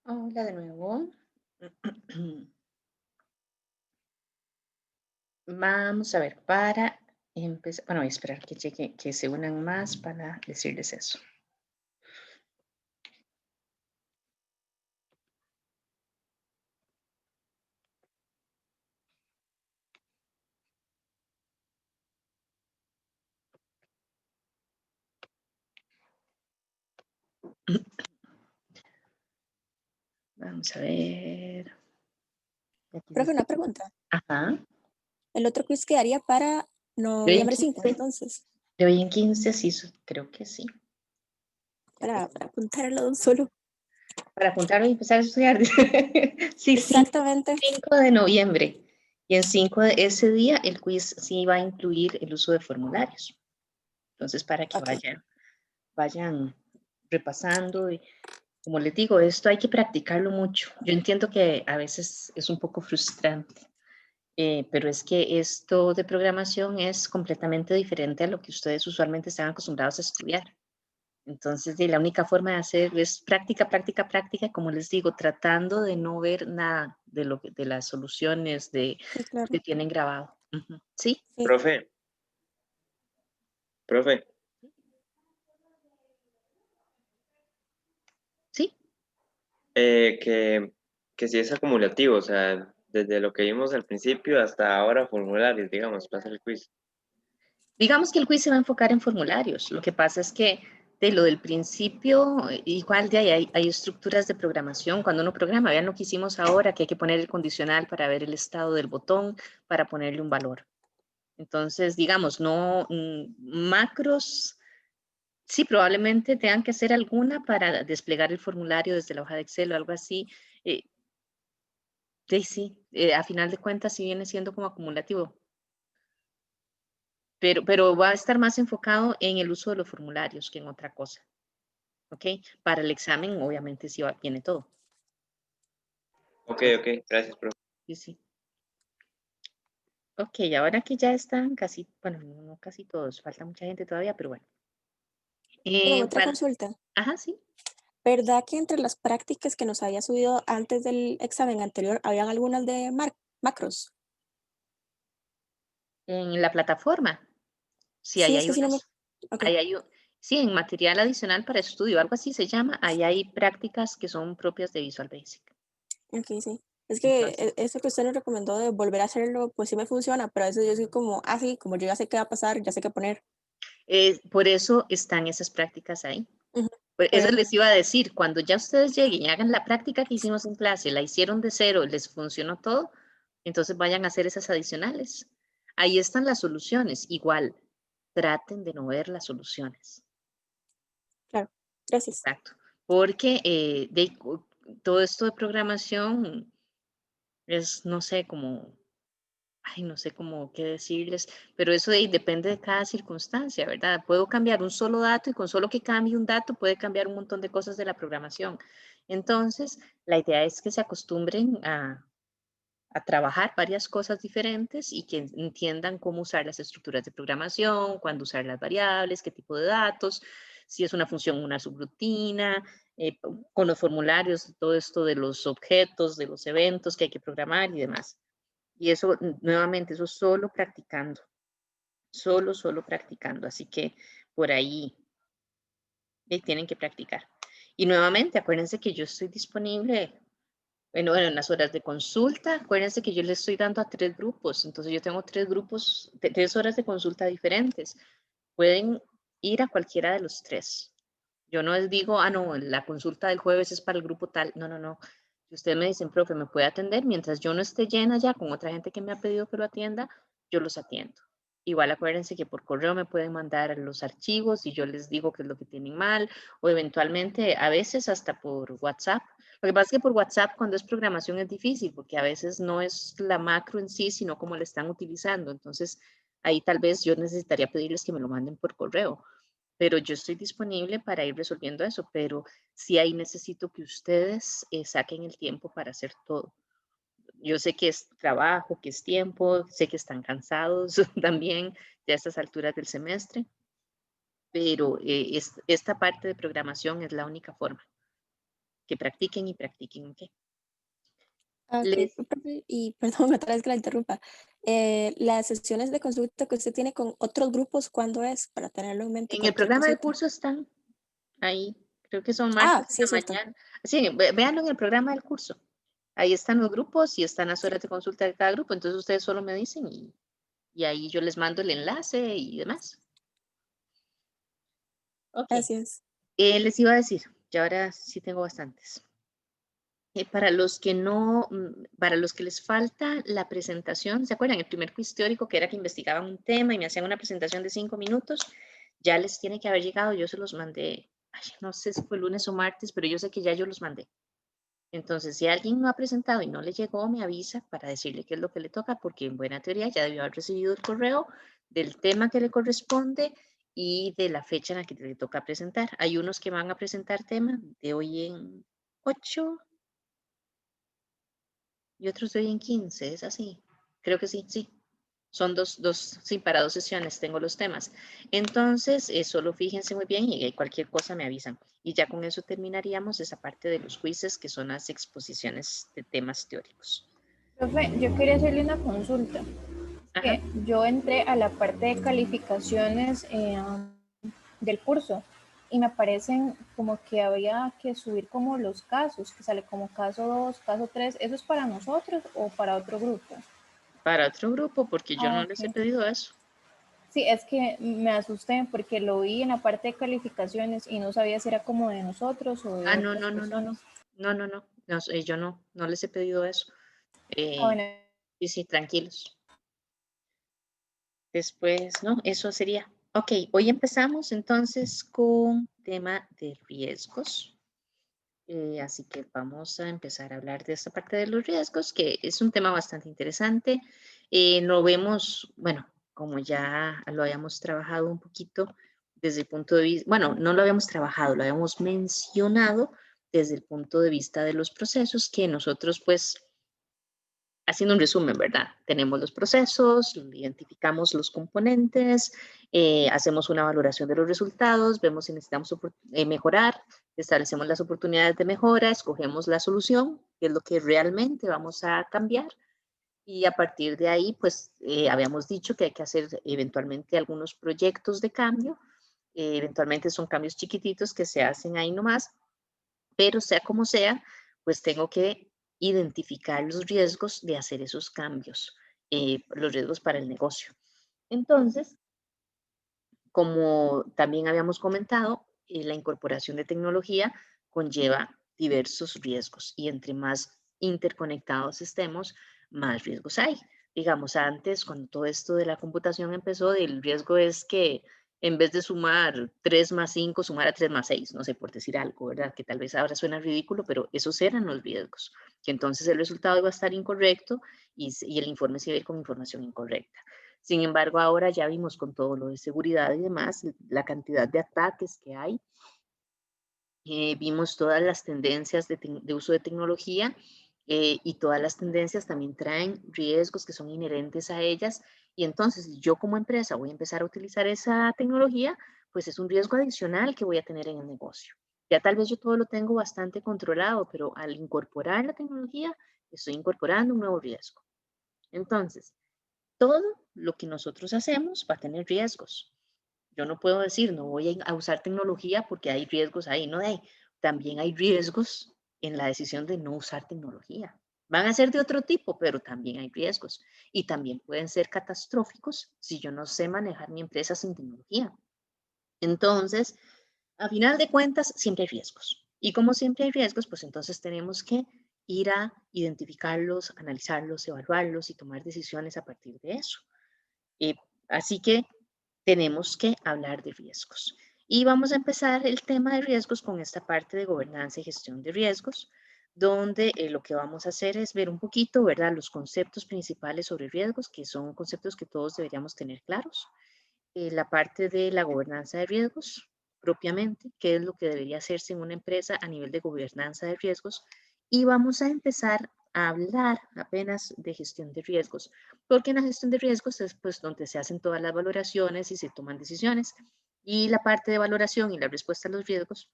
Hola de nuevo. Vamos a ver, para empezar, bueno, voy a esperar que llegue, que se unan más para decirles eso. Vamos a ver. Aquí se Profe, está. una pregunta. Ajá. El otro quiz quedaría para De hoy en noviembre 5, 15, entonces, de hoy en 15, sí, creo que sí. para apuntarlo de un solo. Para apuntarlo y empezar a estudiar. Sí, Exactamente. 5 de noviembre. Y en 5 de ese día el quiz sí va a incluir el uso de formularios. Entonces, para que Ok. vayan repasando. Y, como les digo, esto hay que practicarlo mucho. Yo entiendo que a veces es un poco frustrante, pero es que esto de programación es completamente diferente a lo que ustedes usualmente están acostumbrados a estudiar. Entonces, la única forma de hacer es práctica, práctica, práctica, como les digo, tratando de no ver nada de las soluciones de Sí, lo que claro. tienen grabado. ¿Sí? Sí. Profe, profe, ¿Sí? que si es acumulativo, o sea, desde lo que vimos al principio hasta ahora formularios, digamos, pasa el quiz. Digamos que el quiz se va a enfocar en formularios. Lo que pasa es que de lo del principio, igual de ahí hay estructuras de programación. Cuando uno programa, vean lo que hicimos ahora, que hay que poner el condicional para ver el estado del botón, para ponerle un valor. Entonces, digamos, no macros, sí, probablemente tengan que hacer alguna para desplegar el formulario desde la hoja de Excel o algo así. Eh, sí, a final de cuentas sí viene siendo como acumulativo. Pero va a estar más enfocado en el uso de los formularios que en otra cosa. ¿Ok? Para el examen, obviamente, sí viene todo. Ok, ok, gracias, profe. Sí, sí. Ok, ahora que ya están casi, bueno, no casi todos, falta mucha gente todavía, pero bueno. Pero otra Para, consulta. ajá, sí. ¿Verdad que entre las prácticas que nos había subido antes del examen anterior, habían algunas de macros? En la plataforma, sí, ahí Sí, es hay que si no me... unas. Ok, Ahí hay, sí, en material adicional para estudio, algo así se llama, ahí hay prácticas que son propias de Visual Basic. ok, sí. Es que Entonces, eso que usted nos recomendó de volver a hacerlo, pues sí me funciona, pero a veces yo soy como, ah, sí, como yo ya sé qué va a pasar, ya sé qué poner. por eso están esas prácticas ahí. Ujú. Pues Por eso eso. les iba a decir, cuando ya ustedes lleguen y hagan la práctica que hicimos en clase, la hicieron de cero, les funcionó todo, entonces vayan a hacer esas adicionales. Ahí están las soluciones. Igual, traten de no ver las soluciones. Claro. Gracias. Exacto. Porque todo esto de programación es, no sé, como, ay, no sé cómo qué decirles, pero eso depende de cada circunstancia, ¿verdad? Puedo cambiar un solo dato y con solo que cambie un dato puede cambiar un montón de cosas de la programación. Entonces, la idea es que se acostumbren a trabajar varias cosas diferentes y que entiendan cómo usar las estructuras de programación, cuándo usar las variables, qué tipo de datos, si es una función, una subrutina, con los formularios, todo esto de los objetos, de los eventos que hay que programar y demás. Y eso, nuevamente, eso solo practicando, solo practicando. Así que por ahí tienen que practicar. Y nuevamente, acuérdense que yo estoy disponible, bueno, en las horas de consulta, acuérdense que yo les estoy dando a 3 grupos. Entonces yo tengo 3 grupos, 3 horas de consulta diferentes. Pueden ir a cualquiera de los 3. Yo no les digo, ah, no, la consulta del jueves es para el grupo tal. No, no, no. Si ustedes me dicen, profe, ¿me puede atender? Mientras yo no esté llena ya con otra gente que me ha pedido que lo atienda, yo los atiendo. Igual acuérdense que por correo me pueden mandar los archivos y yo les digo qué es lo que tienen mal, o eventualmente, a veces hasta por WhatsApp. Lo que pasa es que por WhatsApp cuando es programación es difícil, porque a veces no es la macro en sí, sino cómo la están utilizando. Entonces, ahí tal vez yo necesitaría pedirles que me lo manden por correo, pero yo estoy disponible para ir resolviendo eso, pero sí ahí necesito que ustedes saquen el tiempo para hacer todo. Yo sé que es trabajo, que es tiempo, sé que están cansados también ya a estas alturas del semestre, pero esta parte de programación es la única forma. que practiquen y practiquen, ¿ok? Ah, ok, Les, profe, y perdón, otra vez que la interrumpa. Las sesiones de consulta que usted tiene con otros grupos, ¿cuándo es? Para tenerlo en mente en el cualquier programa de cosita. curso están ahí, creo que son Ah, martes en sí la es cierto. mañana. Sí, véanlo en el programa del curso. Ahí están los grupos y están las Sí, horas de consulta de cada grupo, entonces ustedes solo me dicen y ahí yo les mando el enlace y demás. Ok, gracias. les iba a decir, ya ahora sí tengo bastantes. Para los que no, para los que les falta la presentación, ¿se acuerdan? El primer quiz teórico que era que investigaban un tema y me hacían una presentación de 5 minutos, ya les tiene que haber llegado, yo se los mandé, ay, no sé si fue lunes o martes, pero yo sé que ya yo los mandé. Entonces, si alguien no ha presentado y no le llegó, me avisa para decirle qué es lo que le toca, porque en buena teoría ya debió haber recibido el correo del tema que le corresponde y de la fecha en la que le toca presentar. Hay unos que van a presentar tema de hoy en 8 y otros de hoy en 15, ¿es así? Creo que sí, sí. Son sí, para 2 sesiones tengo los temas. Entonces, solo fíjense muy bien y cualquier cosa me avisan. Y ya con eso terminaríamos esa parte de los quizzes, que son las exposiciones de temas teóricos. Profe, yo quería hacerle una consulta. Ajá. Que yo entré a la parte de calificaciones del curso y me parecen como que había que subir como los casos, que sale como caso 2, caso 3. ¿Eso es para nosotros o para otro grupo? Para otro grupo, porque yo Ah, no les he ok. pedido eso. Sí, es que me asusté porque lo vi en la parte de calificaciones y no sabía si era como de nosotros o de Ah, no, otras no, no, no, personas. no. No, no, no. No, yo no les he pedido eso. Ah, bueno, Sí, sí, tranquilos. Después, no, eso sería. Ok, hoy empezamos entonces con tema de riesgos. Así que vamos a empezar a hablar de esta parte de los riesgos, que es un tema bastante interesante. Lo vemos, bueno, como ya lo habíamos trabajado un poquito desde el punto de vista, bueno, no lo habíamos trabajado, lo habíamos mencionado desde el punto de vista de los procesos que nosotros pues haciendo un resumen, ¿verdad? Tenemos los procesos, identificamos los componentes, hacemos una valoración de los resultados, vemos si necesitamos mejorar, establecemos las oportunidades de mejora, escogemos la solución, que es lo que realmente vamos a cambiar, y a partir de ahí, pues, habíamos dicho que hay que hacer eventualmente algunos proyectos de cambio, eventualmente son cambios chiquititos que se hacen ahí nomás, pero sea como sea, pues tengo que identificar los riesgos de hacer esos cambios, los riesgos para el negocio. Entonces, como también habíamos comentado, la incorporación de tecnología conlleva diversos riesgos y entre más interconectados estemos, más riesgos hay. Digamos, antes, cuando todo esto de la computación empezó, el riesgo es que en vez de sumar 3 más 5, sumara 3 más 6, no sé, por decir algo, ¿verdad? Que tal vez ahora suena ridículo, pero esos eran los riesgos, que entonces el resultado iba a estar incorrecto y el informe se iba a ir con información incorrecta. Sin embargo, ahora ya vimos con todo lo de seguridad y demás, la cantidad de ataques que hay. Vimos todas las tendencias de uso de tecnología y todas las tendencias también traen riesgos que son inherentes a ellas. Y entonces, yo como empresa voy a empezar a utilizar esa tecnología, pues es un riesgo adicional que voy a tener en el negocio. Ya tal vez yo todo lo tengo bastante controlado, pero al incorporar la tecnología, estoy incorporando un nuevo riesgo. Entonces, todo lo que nosotros hacemos va a tener riesgos. Yo no puedo decir, no voy a usar tecnología porque hay riesgos ahí, no hay. También hay riesgos en la decisión de no usar tecnología. Van a ser de otro tipo, pero también hay riesgos. Y también pueden ser catastróficos si yo no sé manejar mi empresa sin tecnología. Entonces, a final de cuentas, siempre hay riesgos. Y como siempre hay riesgos, pues entonces tenemos que ir a identificarlos, analizarlos, evaluarlos y tomar decisiones a partir de eso. Eh, Así que tenemos que hablar de riesgos. Y vamos a empezar el tema de riesgos con esta parte de gobernanza y gestión de riesgos, donde lo que vamos a hacer es ver un poquito, ¿verdad?, los conceptos principales sobre riesgos, que son conceptos que todos deberíamos tener claros. La parte de la gobernanza de riesgos, propiamente, qué es lo que debería hacerse en una empresa a nivel de gobernanza de riesgos. Y vamos a empezar a hablar apenas de gestión de riesgos, porque en la gestión de riesgos es pues donde se hacen todas las valoraciones y se toman decisiones. Y la parte de valoración y la respuesta a los riesgos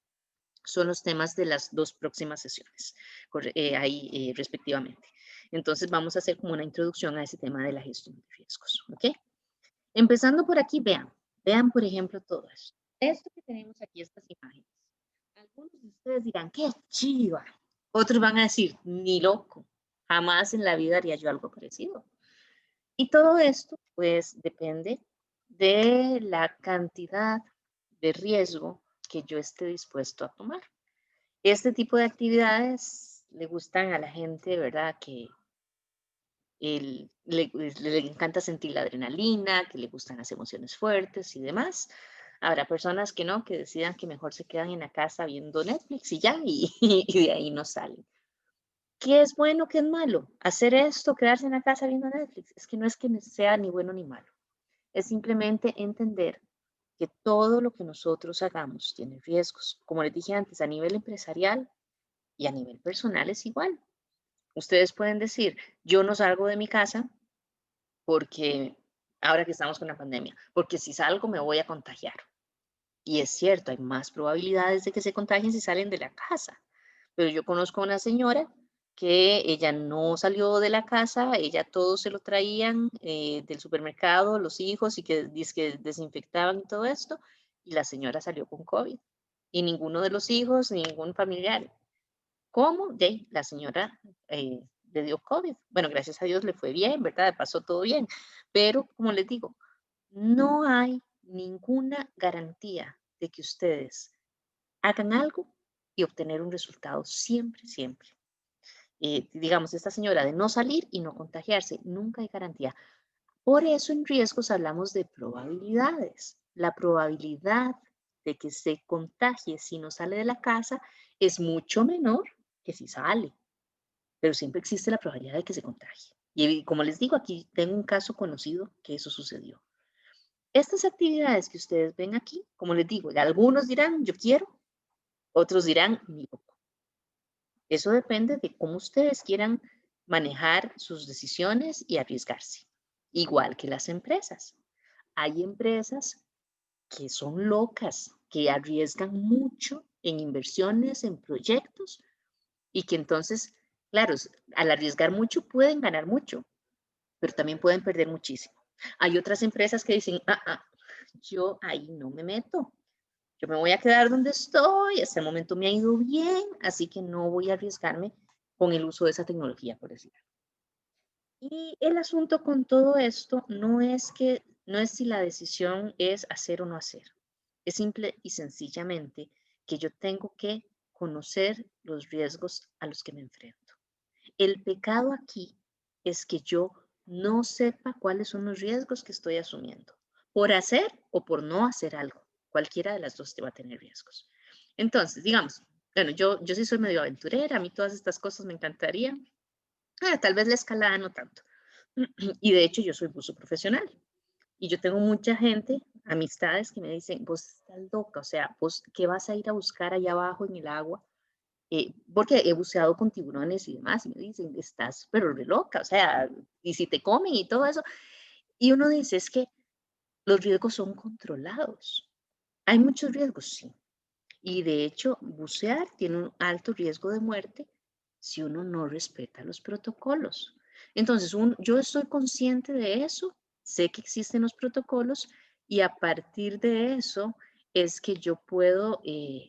son los temas de las 2 próximas sesiones, ahí respectivamente. Entonces vamos a hacer como una introducción a ese tema de la gestión de riesgos, ¿ok? Empezando por aquí, vean por ejemplo todo esto. Esto que tenemos aquí, estas imágenes. Algunos de ustedes dirán, ¡qué chiva! Otros van a decir, ni loco, jamás en la vida haría yo algo parecido. Y todo esto, pues, depende de la cantidad de riesgo que yo esté dispuesto a tomar. Este tipo de actividades le gustan a la gente, ¿verdad? Que le encanta sentir la adrenalina, que le gustan las emociones fuertes y demás. Habrá personas que no, que decidan que mejor se quedan en la casa viendo Netflix y ya, y de ahí no salen. ¿Qué es bueno, qué es malo? Hacer esto, quedarse en la casa viendo Netflix, es que sea ni bueno ni malo. Es simplemente entender que todo lo que nosotros hagamos tiene riesgos. Como les dije antes, a nivel empresarial y a nivel personal es igual. Ustedes pueden decir, yo no salgo de mi casa porque ahora que estamos con la pandemia, porque si salgo me voy a contagiar. Y es cierto, hay más probabilidades de que se contagien si salen de la casa. Pero yo conozco a una señora que ella no salió de la casa, ella todo se lo traían del supermercado, los hijos, y que desinfectaban y todo esto, y la señora salió con COVID. Y ninguno de los hijos, ningún familiar. ¿Cómo? La señora le dio COVID. Bueno, gracias a Dios le fue bien, ¿verdad? Pasó todo bien. Pero, como les digo, no hay ninguna garantía de que ustedes hagan algo y obtener un resultado siempre, siempre. Digamos, esta señora de no salir y no contagiarse, nunca hay garantía. Por eso en riesgos hablamos de probabilidades. La probabilidad de que se contagie si no sale de la casa es mucho menor que si sale, pero siempre existe la probabilidad de que se contagie. Y como les digo, aquí tengo un caso conocido que eso sucedió. Estas actividades que ustedes ven aquí, como les digo, algunos dirán, yo quiero, otros dirán, ni loco. Eso depende de cómo ustedes quieran manejar sus decisiones y arriesgarse. Igual que las empresas. Hay empresas que son locas, que arriesgan mucho en inversiones, en proyectos, y que entonces, claro, al arriesgar mucho pueden ganar mucho, pero también pueden perder muchísimo. Hay otras empresas que dicen, yo ahí no me meto. Yo me voy a quedar donde estoy, hasta el momento me ha ido bien, así que no voy a arriesgarme con el uso de esa tecnología, por decirlo. Y el asunto con todo esto no es si la decisión es hacer o no hacer. Es simple y sencillamente que yo tengo que conocer los riesgos a los que me enfrento. El pecado aquí es que yo no sepa cuáles son los riesgos que estoy asumiendo, por hacer o por no hacer algo. Cualquiera de las dos te va a tener riesgos. Entonces, digamos, bueno, yo sí soy medio aventurera, a mí todas estas cosas me encantarían. Tal vez la escalada no tanto. Y de hecho yo soy buzo profesional. Y yo tengo mucha gente, amistades que me dicen, vos estás loca, o sea, vos, ¿qué vas a ir a buscar allá abajo en el agua? Porque he buceado con tiburones y demás, y me dicen, estás pero re loca, o sea, y si te comen y todo eso. Y uno dice, es que los riesgos son controlados. Hay muchos riesgos, sí. Y de hecho, bucear tiene un alto riesgo de muerte si uno no respeta los protocolos. Entonces, yo estoy consciente de eso, sé que existen los protocolos y a partir de eso es que yo puedo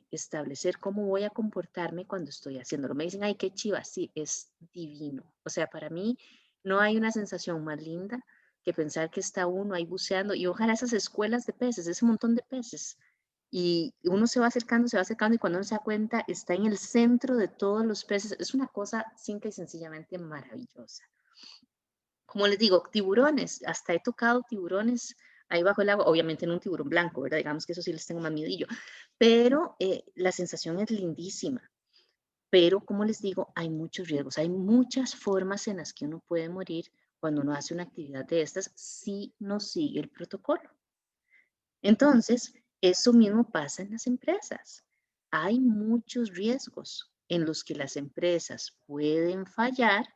establecer cómo voy a comportarme cuando estoy haciéndolo. Me dicen, ay, qué chiva, sí, es divino. O sea, para mí no hay una sensación más linda que pensar que está uno ahí buceando y ojalá esas escuelas de peces, ese montón de peces. Y uno se va acercando y cuando uno se da cuenta está en el centro de todos los peces. Es una cosa simple y sencillamente maravillosa. Como les digo, tiburones, hasta he tocado tiburones ahí bajo el agua, obviamente en un tiburón blanco, ¿verdad? Digamos que eso sí les tengo más miedillo, pero la sensación es lindísima. Pero como les digo, hay muchos riesgos, hay muchas formas en las que uno puede morir cuando uno hace una actividad de estas si no sigue el protocolo. Entonces, eso mismo pasa en las empresas. Hay muchos riesgos en los que las empresas pueden fallar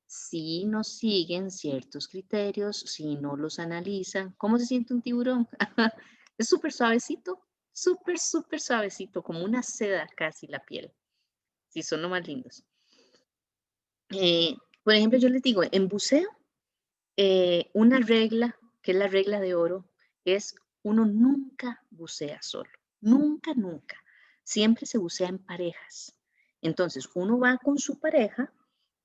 si no siguen ciertos criterios, si no los analizan. ¿Cómo se siente un tiburón? Es súper suavecito, súper, súper suavecito, como una seda casi la piel. Sí, son los más lindos. Por ejemplo, yo les digo, en buceo, una regla, que es la regla de oro, es uno nunca bucea solo. Nunca, nunca. Siempre se bucea en parejas. Entonces, uno va con su pareja,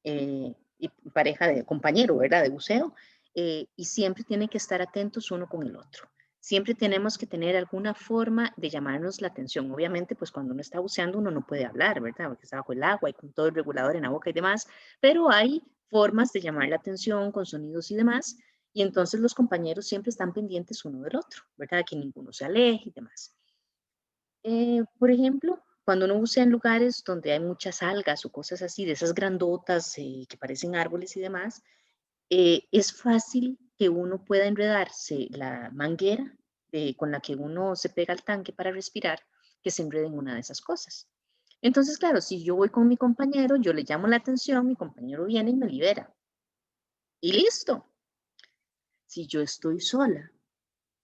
y pareja de compañero, ¿verdad? De buceo, y siempre tienen que estar atentos uno con el otro. Siempre tenemos que tener alguna forma de llamarnos la atención. Obviamente, pues cuando uno está buceando, uno no puede hablar, ¿verdad? Porque está bajo el agua y con todo el regulador en la boca y demás, pero hay formas de llamar la atención con sonidos y demás, y entonces los compañeros siempre están pendientes uno del otro, ¿verdad? Que ninguno se aleje y demás. Por ejemplo, cuando uno bucea en lugares donde hay muchas algas o cosas así, de esas grandotas que parecen árboles y demás, es fácil que uno pueda enredarse la manguera con la que uno se pega al tanque para respirar, que se enrede en una de esas cosas. Entonces, claro, si yo voy con mi compañero, yo le llamo la atención, mi compañero viene y me libera. Y listo. Si yo estoy sola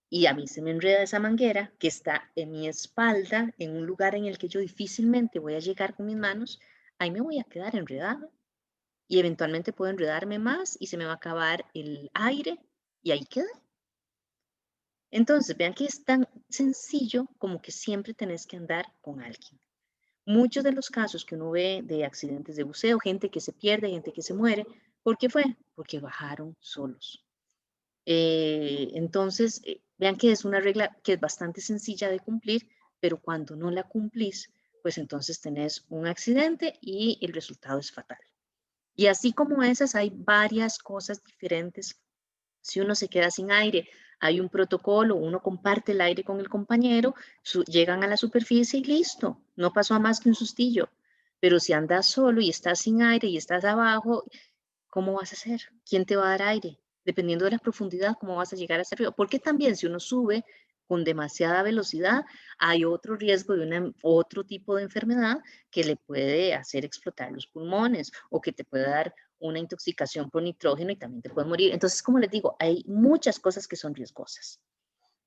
y a mí se me enreda esa manguera que está en mi espalda, en un lugar en el que yo difícilmente voy a llegar con mis manos, ahí me voy a quedar enredada y eventualmente puedo enredarme más y se me va a acabar el aire y ahí queda. Entonces, vean que es tan sencillo como que siempre tenés que andar con alguien. Muchos de los casos que uno ve de accidentes de buceo, gente que se pierde, gente que se muere, ¿por qué fue? Porque bajaron solos. Entonces, vean que es una regla que es bastante sencilla de cumplir, pero cuando no la cumplís, pues entonces tenés un accidente y el resultado es fatal. Y así como esas, hay varias cosas diferentes. Si uno se queda sin aire, hay un protocolo, uno comparte el aire con el compañero, llegan a la superficie y listo, no pasó a más que un sustillo. Pero si andas solo y estás sin aire y estás abajo, ¿cómo vas a hacer? ¿Quién te va a dar aire? Dependiendo de la profundidad, ¿cómo vas a llegar hasta arriba? Porque también si uno sube con demasiada velocidad, hay otro riesgo de otro tipo de enfermedad que le puede hacer explotar los pulmones o que te puede dar una intoxicación por nitrógeno y también te puede morir. Entonces, como les digo, hay muchas cosas que son riesgosas.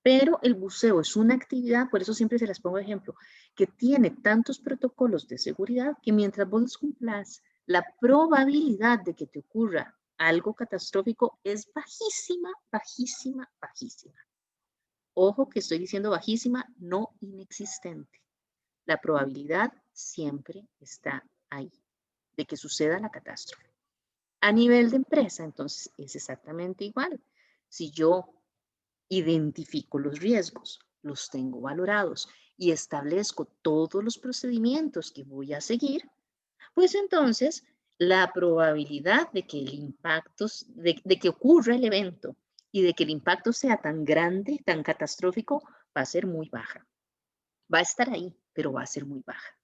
Pero el buceo es una actividad, por eso siempre se las pongo de ejemplo, que tiene tantos protocolos de seguridad que mientras vos los cumplas, la probabilidad de que te ocurra algo catastrófico es bajísima, bajísima, bajísima. Ojo que estoy diciendo bajísima, no inexistente. La probabilidad siempre está ahí de que suceda la catástrofe. A nivel de empresa, entonces, es exactamente igual. Si yo identifico los riesgos, los tengo valorados y establezco todos los procedimientos que voy a seguir, pues entonces la probabilidad de que el impacto, de que ocurra el evento y de que el impacto sea tan grande, tan catastrófico, va a ser muy baja. Va a estar ahí, pero va a ser muy baja.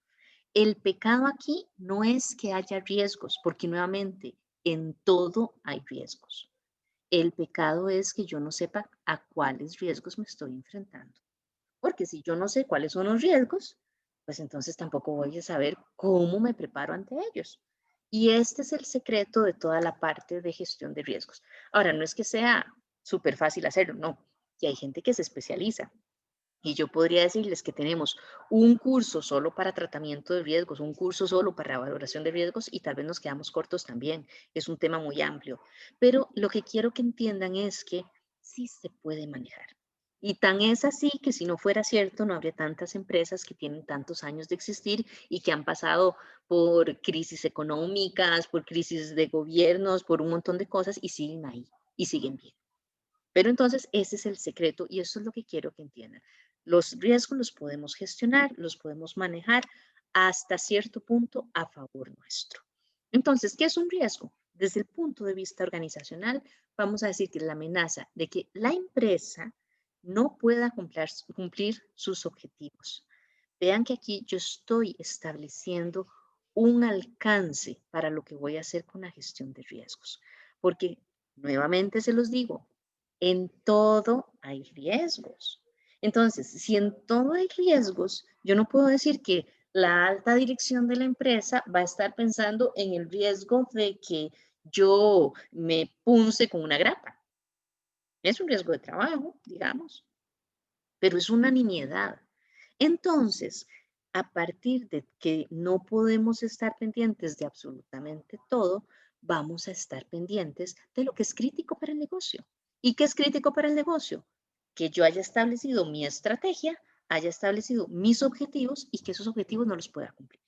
El pecado aquí no es que haya riesgos, porque nuevamente en todo hay riesgos. El pecado es que yo no sepa a cuáles riesgos me estoy enfrentando. Porque si yo no sé cuáles son los riesgos, pues entonces tampoco voy a saber cómo me preparo ante ellos. Y este es el secreto de toda la parte de gestión de riesgos. Ahora, no es que sea súper fácil hacerlo, no. Y hay gente que se especializa. Y yo podría decirles que tenemos un curso solo para tratamiento de riesgos, un curso solo para valoración de riesgos y tal vez nos quedamos cortos también. Es un tema muy amplio. Pero lo que quiero que entiendan es que sí se puede manejar. Y tan es así que si no fuera cierto, no habría tantas empresas que tienen tantos años de existir y que han pasado por crisis económicas, por crisis de gobiernos, por un montón de cosas y siguen ahí y siguen bien. Pero entonces ese es el secreto y eso es lo que quiero que entiendan. Los riesgos los podemos gestionar, los podemos manejar hasta cierto punto a favor nuestro. Entonces, ¿qué es un riesgo? Desde el punto de vista organizacional, vamos a decir que es la amenaza de que la empresa no pueda cumplir sus objetivos. Vean que aquí yo estoy estableciendo un alcance para lo que voy a hacer con la gestión de riesgos. Porque, nuevamente se los digo, en todo hay riesgos. Entonces, si en todo hay riesgos, yo no puedo decir que la alta dirección de la empresa va a estar pensando en el riesgo de que yo me punce con una grapa. Es un riesgo de trabajo, digamos, pero es una nimiedad. Entonces, a partir de que no podemos estar pendientes de absolutamente todo, vamos a estar pendientes de lo que es crítico para el negocio. ¿Y qué es crítico para el negocio? Que yo haya establecido mi estrategia, haya establecido mis objetivos y que esos objetivos no los pueda cumplir.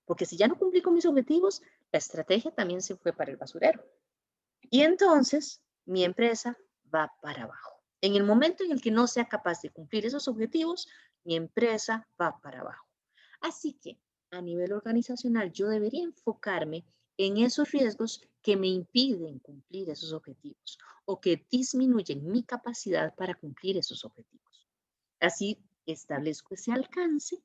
Porque si ya no cumplí con mis objetivos, la estrategia también se fue para el basurero. Y entonces mi empresa va para abajo. En el momento en el que no sea capaz de cumplir esos objetivos, mi empresa va para abajo. Así que a nivel organizacional yo debería enfocarme en esos riesgos que me impiden cumplir esos objetivos o que disminuyen mi capacidad para cumplir esos objetivos. Así establezco ese alcance,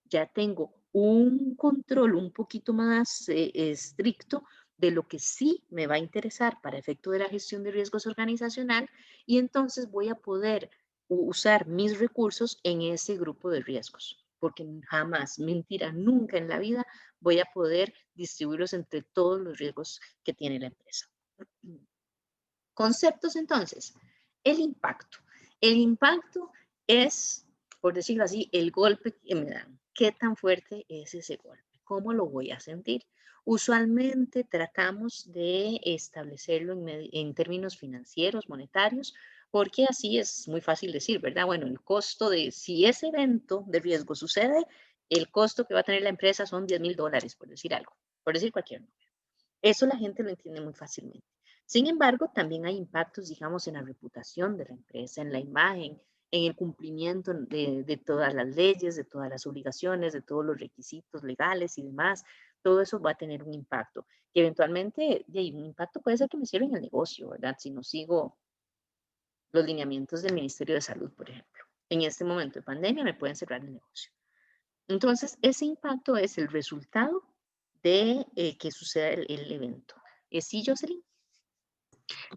ya tengo un control un poquito más estricto de lo que sí me va a interesar para efecto de la gestión de riesgos organizacional y entonces voy a poder usar mis recursos en ese grupo de riesgos, porque jamás, mentira, nunca en la vida voy a poder distribuirlos entre todos los riesgos que tiene la empresa. Conceptos entonces, el impacto. El impacto es, por decirlo así, el golpe que me dan. ¿Qué tan fuerte es ese golpe? ¿Cómo lo voy a sentir? Usualmente tratamos de establecerlo en términos financieros, monetarios, porque así es muy fácil decir, ¿verdad? Bueno, el costo de, si ese evento de riesgo sucede, el costo que va a tener la empresa son $10,000, por decir algo, por decir cualquier número. Eso la gente lo entiende muy fácilmente. Sin embargo, también hay impactos, digamos, en la reputación de la empresa, en la imagen, en el cumplimiento de todas las leyes, de todas las obligaciones, de todos los requisitos legales y demás. Todo eso va a tener un impacto, que eventualmente, un impacto puede ser que me cierren el negocio, ¿verdad? Si no sigo los lineamientos del Ministerio de Salud, por ejemplo. En este momento de pandemia me pueden cerrar el negocio. Entonces, ese impacto es el resultado de que suceda el evento. ¿Sí, Jocelyn?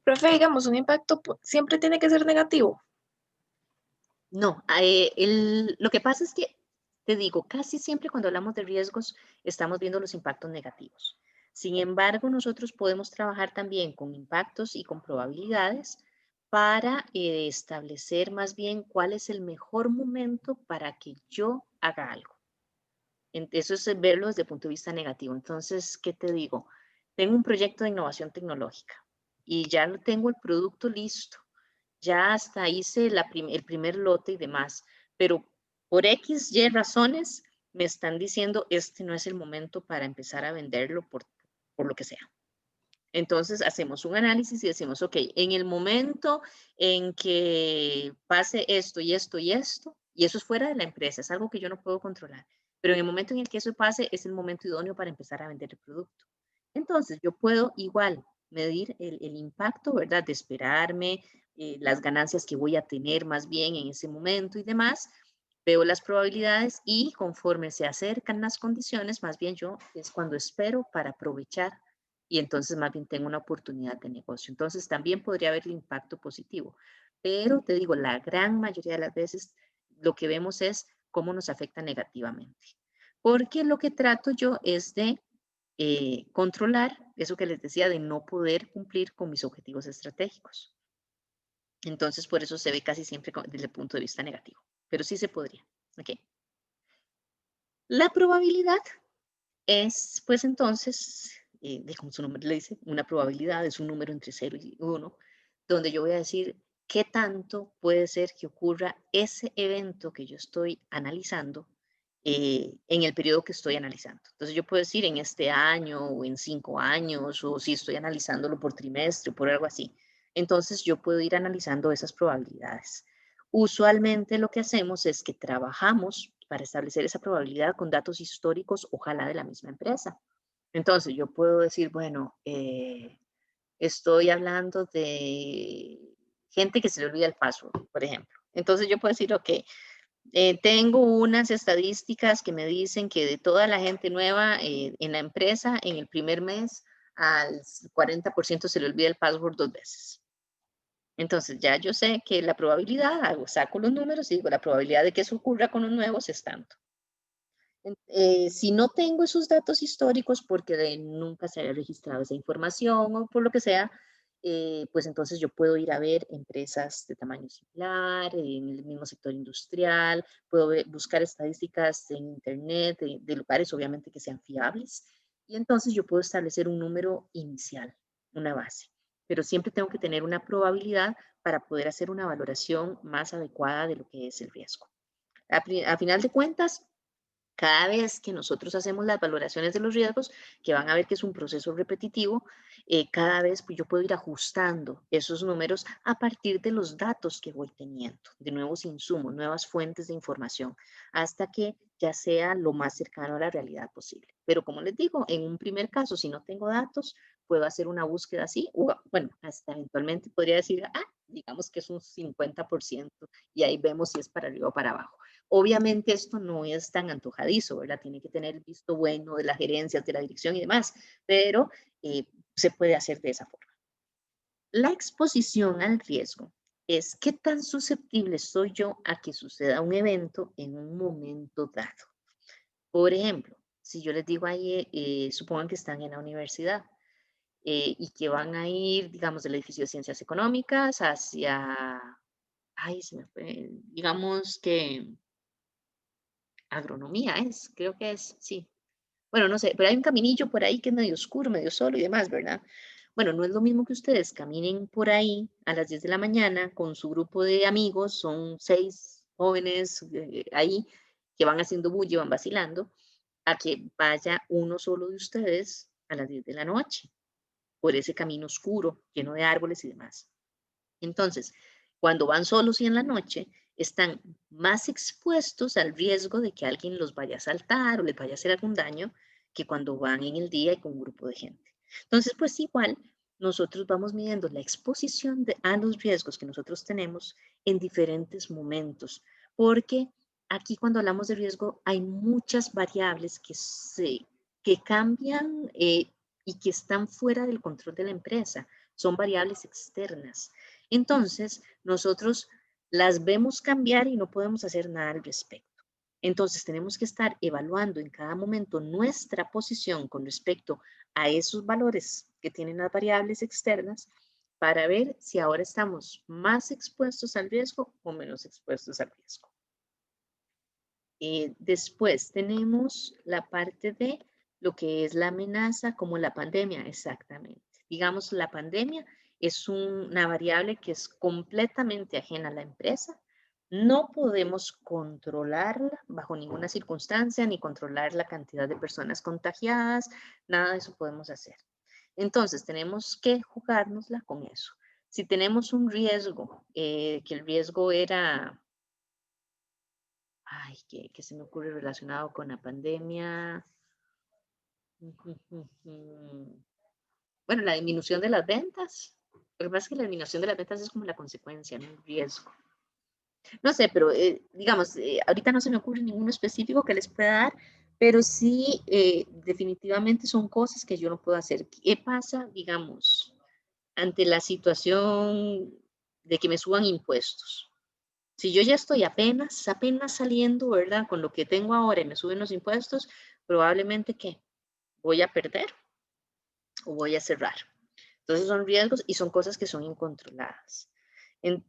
Profe, digamos, un impacto siempre tiene que ser negativo. No, lo que pasa es que, te digo, casi siempre cuando hablamos de riesgos estamos viendo los impactos negativos. Sin embargo, nosotros podemos trabajar también con impactos y con probabilidades para establecer más bien cuál es el mejor momento para que yo haga algo. Eso es verlo desde el punto de vista negativo. Entonces, ¿qué te digo? Tengo un proyecto de innovación tecnológica y ya lo tengo el producto listo. Ya hasta hice el primer lote y demás, pero por X, Y razones me están diciendo este no es el momento para empezar a venderlo por lo que sea. Entonces hacemos un análisis y decimos, ok, en el momento en que pase esto y esto y esto, y eso es fuera de la empresa, es algo que yo no puedo controlar, pero en el momento en el que eso pase es el momento idóneo para empezar a vender el producto. Entonces yo puedo igual medir el impacto, ¿verdad? De esperarme, las ganancias que voy a tener más bien en ese momento y demás. Veo las probabilidades y conforme se acercan las condiciones, más bien yo es cuando espero para aprovechar y entonces más bien tengo una oportunidad de negocio. Entonces también podría haber el impacto positivo, pero te digo, la gran mayoría de las veces lo que vemos es cómo nos afecta negativamente. Porque lo que trato yo es de controlar eso que les decía de no poder cumplir con mis objetivos estratégicos. Entonces, por eso se ve casi siempre desde el punto de vista negativo, pero sí se podría. ¿Okay? La probabilidad es, pues entonces, como su nombre le dice, una probabilidad es un número entre 0 y 1, donde yo voy a decir qué tanto puede ser que ocurra ese evento que yo estoy analizando en el periodo que estoy analizando. Entonces yo puedo decir en este año o en 5 años o si estoy analizándolo por trimestre o por algo así. Entonces yo puedo ir analizando esas probabilidades. Usualmente lo que hacemos es que trabajamos para establecer esa probabilidad con datos históricos, ojalá de la misma empresa. Entonces yo puedo decir, bueno, estoy hablando de gente que se le olvida el password, por ejemplo. Entonces yo puedo decir, ok, tengo unas estadísticas que me dicen que de toda la gente nueva en la empresa, en el primer mes, al 40% se le olvida el password 2 veces. Entonces ya yo sé que la probabilidad, saco los números y digo, la probabilidad de que eso ocurra con los nuevos es tanto. Si no tengo esos datos históricos porque nunca se haya registrado esa información o por lo que sea, pues entonces yo puedo ir a ver empresas de tamaño similar, en el mismo sector industrial, puedo buscar estadísticas en internet de lugares obviamente que sean fiables, y entonces yo puedo establecer un número inicial, una base, pero siempre tengo que tener una probabilidad para poder hacer una valoración más adecuada de lo que es el riesgo. A final de cuentas, cada vez que nosotros hacemos las valoraciones de los riesgos, que van a ver que es un proceso repetitivo, cada vez pues, yo puedo ir ajustando esos números a partir de los datos que voy teniendo, de nuevos insumos, nuevas fuentes de información, hasta que ya sea lo más cercano a la realidad posible. Pero como les digo, en un primer caso, si no tengo datos, puedo hacer una búsqueda así, o bueno, hasta eventualmente podría decir, digamos que es un 50%, y ahí vemos si es para arriba o para abajo. Obviamente esto no es tan antojadizo, ¿verdad? Tiene que tener el visto bueno de las gerencias, de la dirección y demás, pero se puede hacer de esa forma. La exposición al riesgo es qué tan susceptible soy yo a que suceda un evento en un momento dado. Por ejemplo, si yo les digo ahí, supongan que están en la universidad y que van a ir, digamos, del edificio de Ciencias Económicas hacia, se me fue, digamos que agronomía creo que es, sí. Bueno, no sé, pero hay un caminillo por ahí que es medio oscuro, medio solo y demás, ¿verdad? Bueno, no es lo mismo que ustedes caminen por ahí a las 10 de la mañana con su grupo de amigos, son 6 jóvenes ahí que van haciendo bulla, van vacilando, a que vaya uno solo de ustedes a las 10 de la noche, por ese camino oscuro, lleno de árboles y demás. Entonces, cuando van solos y en la noche, están más expuestos al riesgo de que alguien los vaya a asaltar o les vaya a hacer algún daño que cuando van en el día y con un grupo de gente. Entonces, pues igual, nosotros vamos midiendo la exposición a los riesgos que nosotros tenemos en diferentes momentos, porque aquí cuando hablamos de riesgo hay muchas variables que cambian y que están fuera del control de la empresa. Son variables externas. Entonces, nosotros las vemos cambiar y no podemos hacer nada al respecto. Entonces, tenemos que estar evaluando en cada momento nuestra posición con respecto a esos valores que tienen las variables externas para ver si ahora estamos más expuestos al riesgo o menos expuestos al riesgo. Después tenemos la parte de lo que es la amenaza como la pandemia, exactamente. Digamos, la pandemia es una variable que es completamente ajena a la empresa. No podemos controlarla bajo ninguna circunstancia, ni controlar la cantidad de personas contagiadas, nada de eso podemos hacer. Entonces, tenemos que jugárnosla con eso. Si tenemos un riesgo, que el riesgo era, ¿qué se me ocurre relacionado con la pandemia? Bueno, la disminución de las ventas. Lo que pasa es que la disminución de las ventas es como la consecuencia, no el riesgo. No sé, pero digamos, ahorita no se me ocurre ninguno específico que les pueda dar, pero sí definitivamente son cosas que yo no puedo hacer. ¿Qué pasa, digamos, ante la situación de que me suban impuestos? Si yo ya estoy apenas saliendo, ¿verdad? Con lo que tengo ahora y me suben los impuestos, probablemente que voy a perder o voy a cerrar. Entonces son riesgos y son cosas que son incontroladas.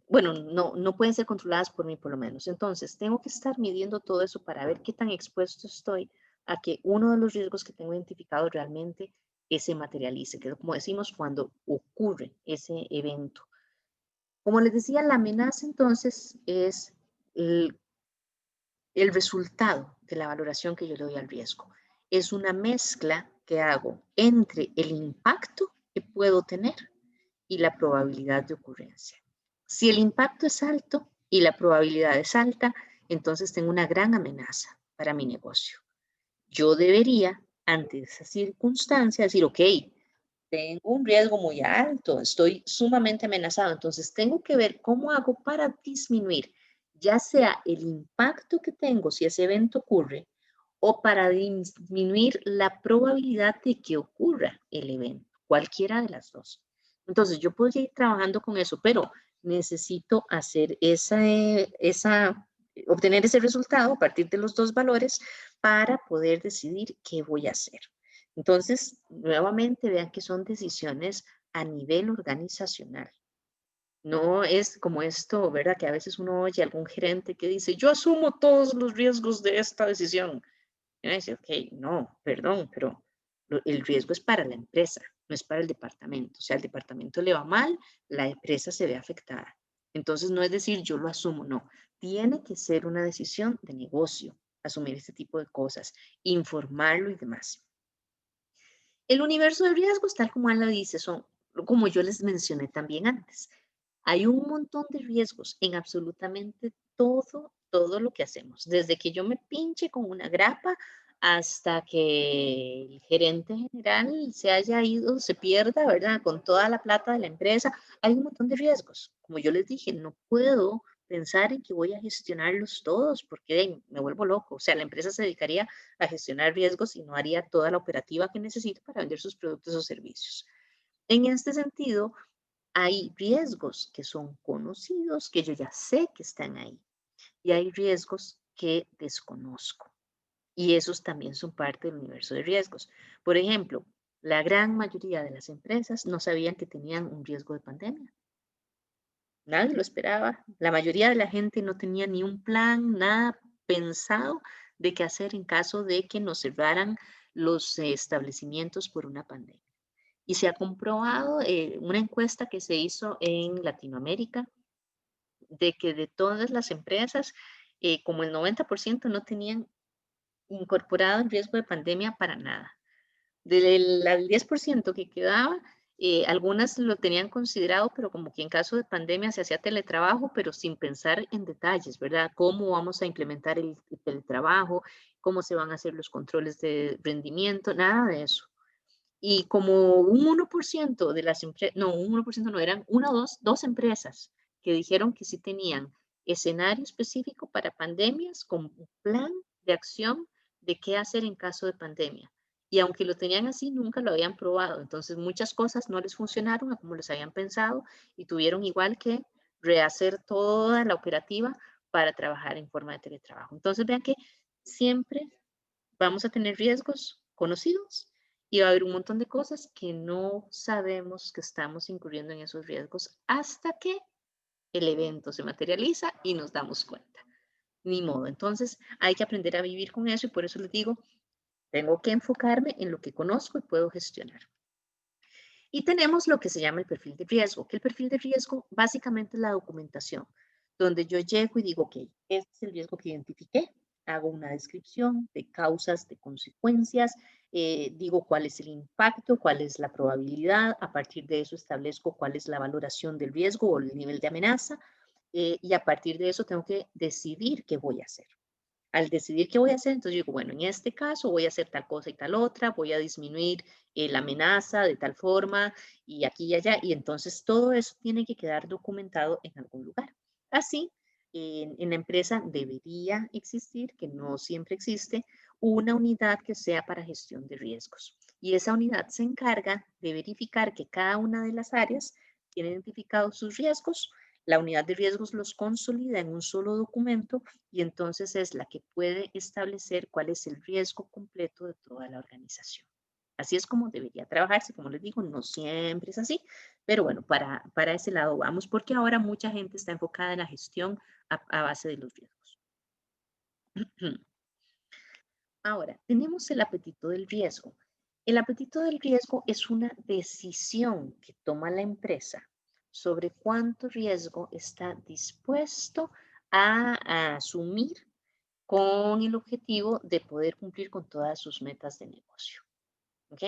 Bueno, no pueden ser controladas por mí por lo menos. Entonces tengo que estar midiendo todo eso para ver qué tan expuesto estoy a que uno de los riesgos que tengo identificado realmente se materialice, que es como decimos cuando ocurre ese evento. Como les decía, la amenaza entonces es el resultado de la valoración que yo le doy al riesgo. Es una mezcla que hago entre el impacto que puedo tener y la probabilidad de ocurrencia. Si el impacto es alto y la probabilidad es alta, entonces tengo una gran amenaza para mi negocio. Yo debería, ante esa circunstancia, decir, ok, tengo un riesgo muy alto, estoy sumamente amenazado, entonces tengo que ver cómo hago para disminuir, ya sea el impacto que tengo si ese evento ocurre, o para disminuir la probabilidad de que ocurra el evento, cualquiera de las dos. Entonces yo podría ir trabajando con eso, pero necesito hacer obtener ese resultado a partir de los dos valores para poder decidir qué voy a hacer. Entonces, nuevamente vean que son decisiones a nivel organizacional. No es como esto, ¿verdad? Que a veces uno oye a algún gerente que dice, yo asumo todos los riesgos de esta decisión. Y uno dice, ok, no, perdón, pero el riesgo es para la empresa, no es para el departamento. O sea, al departamento le va mal, la empresa se ve afectada. Entonces, no es decir, yo lo asumo, no. Tiene que ser una decisión de negocio, asumir este tipo de cosas, informarlo y demás. El universo de riesgos, tal como Ana dice, son, como yo les mencioné también antes, hay un montón de riesgos en absolutamente todo lo que hacemos. Desde que yo me pinche con una grapa hasta que el gerente general se haya ido, se pierda, ¿verdad? Con toda la plata de la empresa. Hay un montón de riesgos. Como yo les dije, no puedo pensar en que voy a gestionarlos todos porque me vuelvo loco. O sea, la empresa se dedicaría a gestionar riesgos y no haría toda la operativa que necesita para vender sus productos o servicios. En este sentido, hay riesgos que son conocidos, que yo ya sé que están ahí, y hay riesgos que desconozco. Y esos también son parte del universo de riesgos. Por ejemplo, la gran mayoría de las empresas no sabían que tenían un riesgo de pandemia. Nadie lo esperaba. La mayoría de la gente no tenía ni un plan, nada pensado de qué hacer en caso de que nos cerraran los establecimientos por una pandemia. Y se ha comprobado una encuesta que se hizo en Latinoamérica de que de todas las empresas, como el 90% no tenían incorporado el riesgo de pandemia para nada. Del 10% que quedaba, algunas lo tenían considerado, pero como que en caso de pandemia se hacía teletrabajo, pero sin pensar en detalles, ¿verdad? ¿Cómo vamos a implementar el teletrabajo? ¿Cómo se van a hacer los controles de rendimiento? Nada de eso. Y como un 1% de las empresas, no, un 1% no, eran una o dos empresas que dijeron que sí tenían escenario específico para pandemias con un plan de acción de qué hacer en caso de pandemia. Y aunque lo tenían así, nunca lo habían probado. Entonces, muchas cosas no les funcionaron como les habían pensado y tuvieron igual que rehacer toda la operativa para trabajar en forma de teletrabajo. Entonces, vean que siempre vamos a tener riesgos conocidos y va a haber un montón de cosas que no sabemos que estamos incurriendo en esos riesgos hasta que el evento se materializa y nos damos cuenta. Ni modo. Entonces hay que aprender a vivir con eso y por eso les digo, tengo que enfocarme en lo que conozco y puedo gestionar. Y tenemos lo que se llama el perfil de riesgo, que el perfil de riesgo básicamente es la documentación, donde yo llego y digo, ok, este es el riesgo que identifiqué, hago una descripción de causas, de consecuencias, digo cuál es el impacto, cuál es la probabilidad, a partir de eso establezco cuál es la valoración del riesgo o el nivel de amenaza, y a partir de eso tengo que decidir qué voy a hacer. Al decidir qué voy a hacer, entonces digo, bueno, en este caso voy a hacer tal cosa y tal otra, voy a disminuir la amenaza de tal forma y aquí y allá, y entonces todo eso tiene que quedar documentado en algún lugar. Así, en la empresa debería existir, que no siempre existe, una unidad que sea para gestión de riesgos. Y esa unidad se encarga de verificar que cada una de las áreas tiene identificados sus riesgos. La unidad de riesgos los consolida en un solo documento y entonces es la que puede establecer cuál es el riesgo completo de toda la organización. Así es como debería trabajarse, como les digo, no siempre es así, pero bueno, para ese lado vamos, porque ahora mucha gente está enfocada en la gestión a base de los riesgos. Ahora, tenemos el apetito del riesgo. El apetito del riesgo es una decisión que toma la empresa sobre cuánto riesgo está dispuesto a asumir con el objetivo de poder cumplir con todas sus metas de negocio. ¿Ok?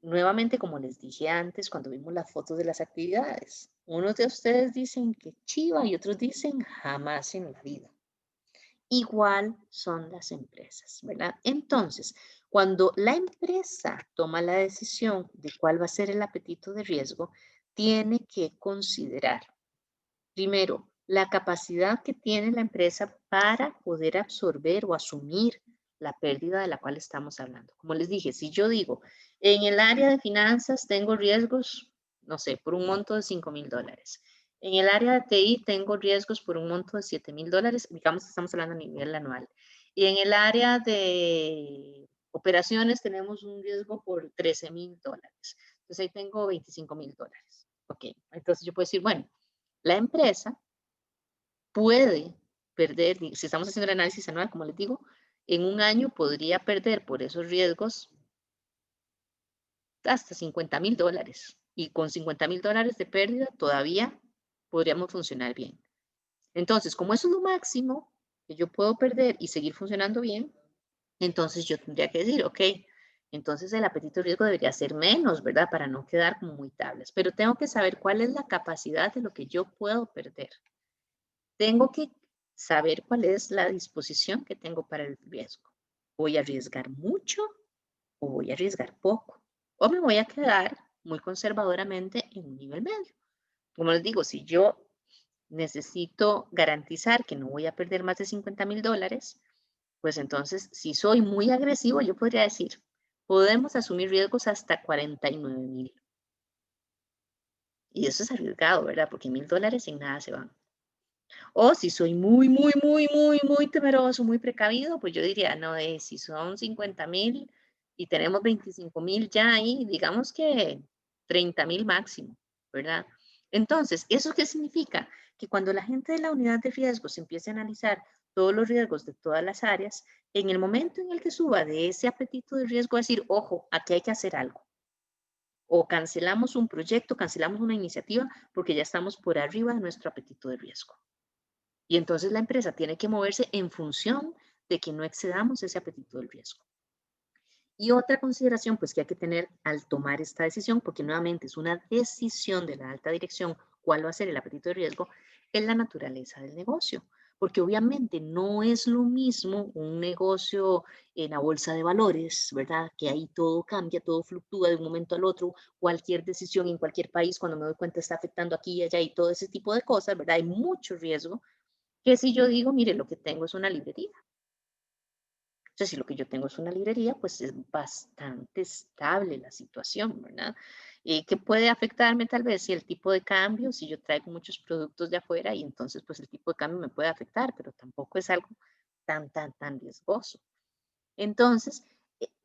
Nuevamente, como les dije antes, cuando vimos las fotos de las actividades, unos de ustedes dicen que chiva y otros dicen jamás en la vida. Igual son las empresas, ¿verdad? Entonces, cuando la empresa toma la decisión de cuál va a ser el apetito de riesgo, tiene que considerar, primero, la capacidad que tiene la empresa para poder absorber o asumir la pérdida de la cual estamos hablando. Como les dije, si yo digo, en el área de finanzas tengo riesgos, no sé, por un monto de $5,000. En el área de TI tengo riesgos por un monto de $7,000, digamos que estamos hablando a nivel anual. Y en el área de operaciones tenemos un riesgo por $13,000. Entonces Entonces ahí tengo $25,000. Ok, entonces yo puedo decir, bueno, la empresa puede perder, si estamos haciendo el análisis anual, como les digo, en un año podría perder por esos riesgos hasta $50,000. Y con $50,000 de pérdida todavía podríamos funcionar bien. Entonces, como eso es lo máximo que yo puedo perder y seguir funcionando bien, entonces yo tendría que decir, ok, entonces el apetito de riesgo debería ser menos, ¿verdad? Para no quedar como muy tablas. Pero tengo que saber cuál es la capacidad de lo que yo puedo perder. Tengo que saber cuál es la disposición que tengo para el riesgo. ¿Voy a arriesgar mucho o voy a arriesgar poco? O me voy a quedar muy conservadoramente en un nivel medio. Como les digo, si yo necesito garantizar que no voy a perder más de $50,000, pues entonces, si soy muy agresivo, yo podría decir, podemos asumir riesgos hasta $49,000. Y eso es arriesgado, ¿verdad? Porque $1,000 en nada se van. O si soy muy temeroso, muy precavido, pues yo diría, no, si son 50,000 y tenemos 25,000 ya ahí, digamos que 30,000 máximo, ¿verdad? Entonces, ¿eso qué significa? Que cuando la gente de la unidad de riesgos empiece a analizar todos los riesgos de todas las áreas, en el momento en el que suba de ese apetito de riesgo, decir, ojo, aquí hay que hacer algo. O cancelamos un proyecto, cancelamos una iniciativa, porque ya estamos por arriba de nuestro apetito de riesgo. Y entonces la empresa tiene que moverse en función de que no excedamos ese apetito del riesgo. Y otra consideración pues que hay que tener al tomar esta decisión, porque nuevamente es una decisión de la alta dirección cuál va a ser el apetito de riesgo, es la naturaleza del negocio. Porque obviamente no es lo mismo un negocio en la bolsa de valores, ¿verdad? Que ahí todo cambia, todo fluctúa de un momento al otro, cualquier decisión en cualquier país, cuando me doy cuenta está afectando aquí y allá y todo ese tipo de cosas, ¿verdad? Hay mucho riesgo. Que si yo digo, mire, lo que tengo es una librería. Entonces, si lo que yo tengo es una librería, pues es bastante estable la situación, ¿verdad? ¿Qué puede afectarme tal vez? Si el tipo de cambio, si yo traigo muchos productos de afuera y entonces pues el tipo de cambio me puede afectar, pero tampoco es algo tan riesgoso. Entonces,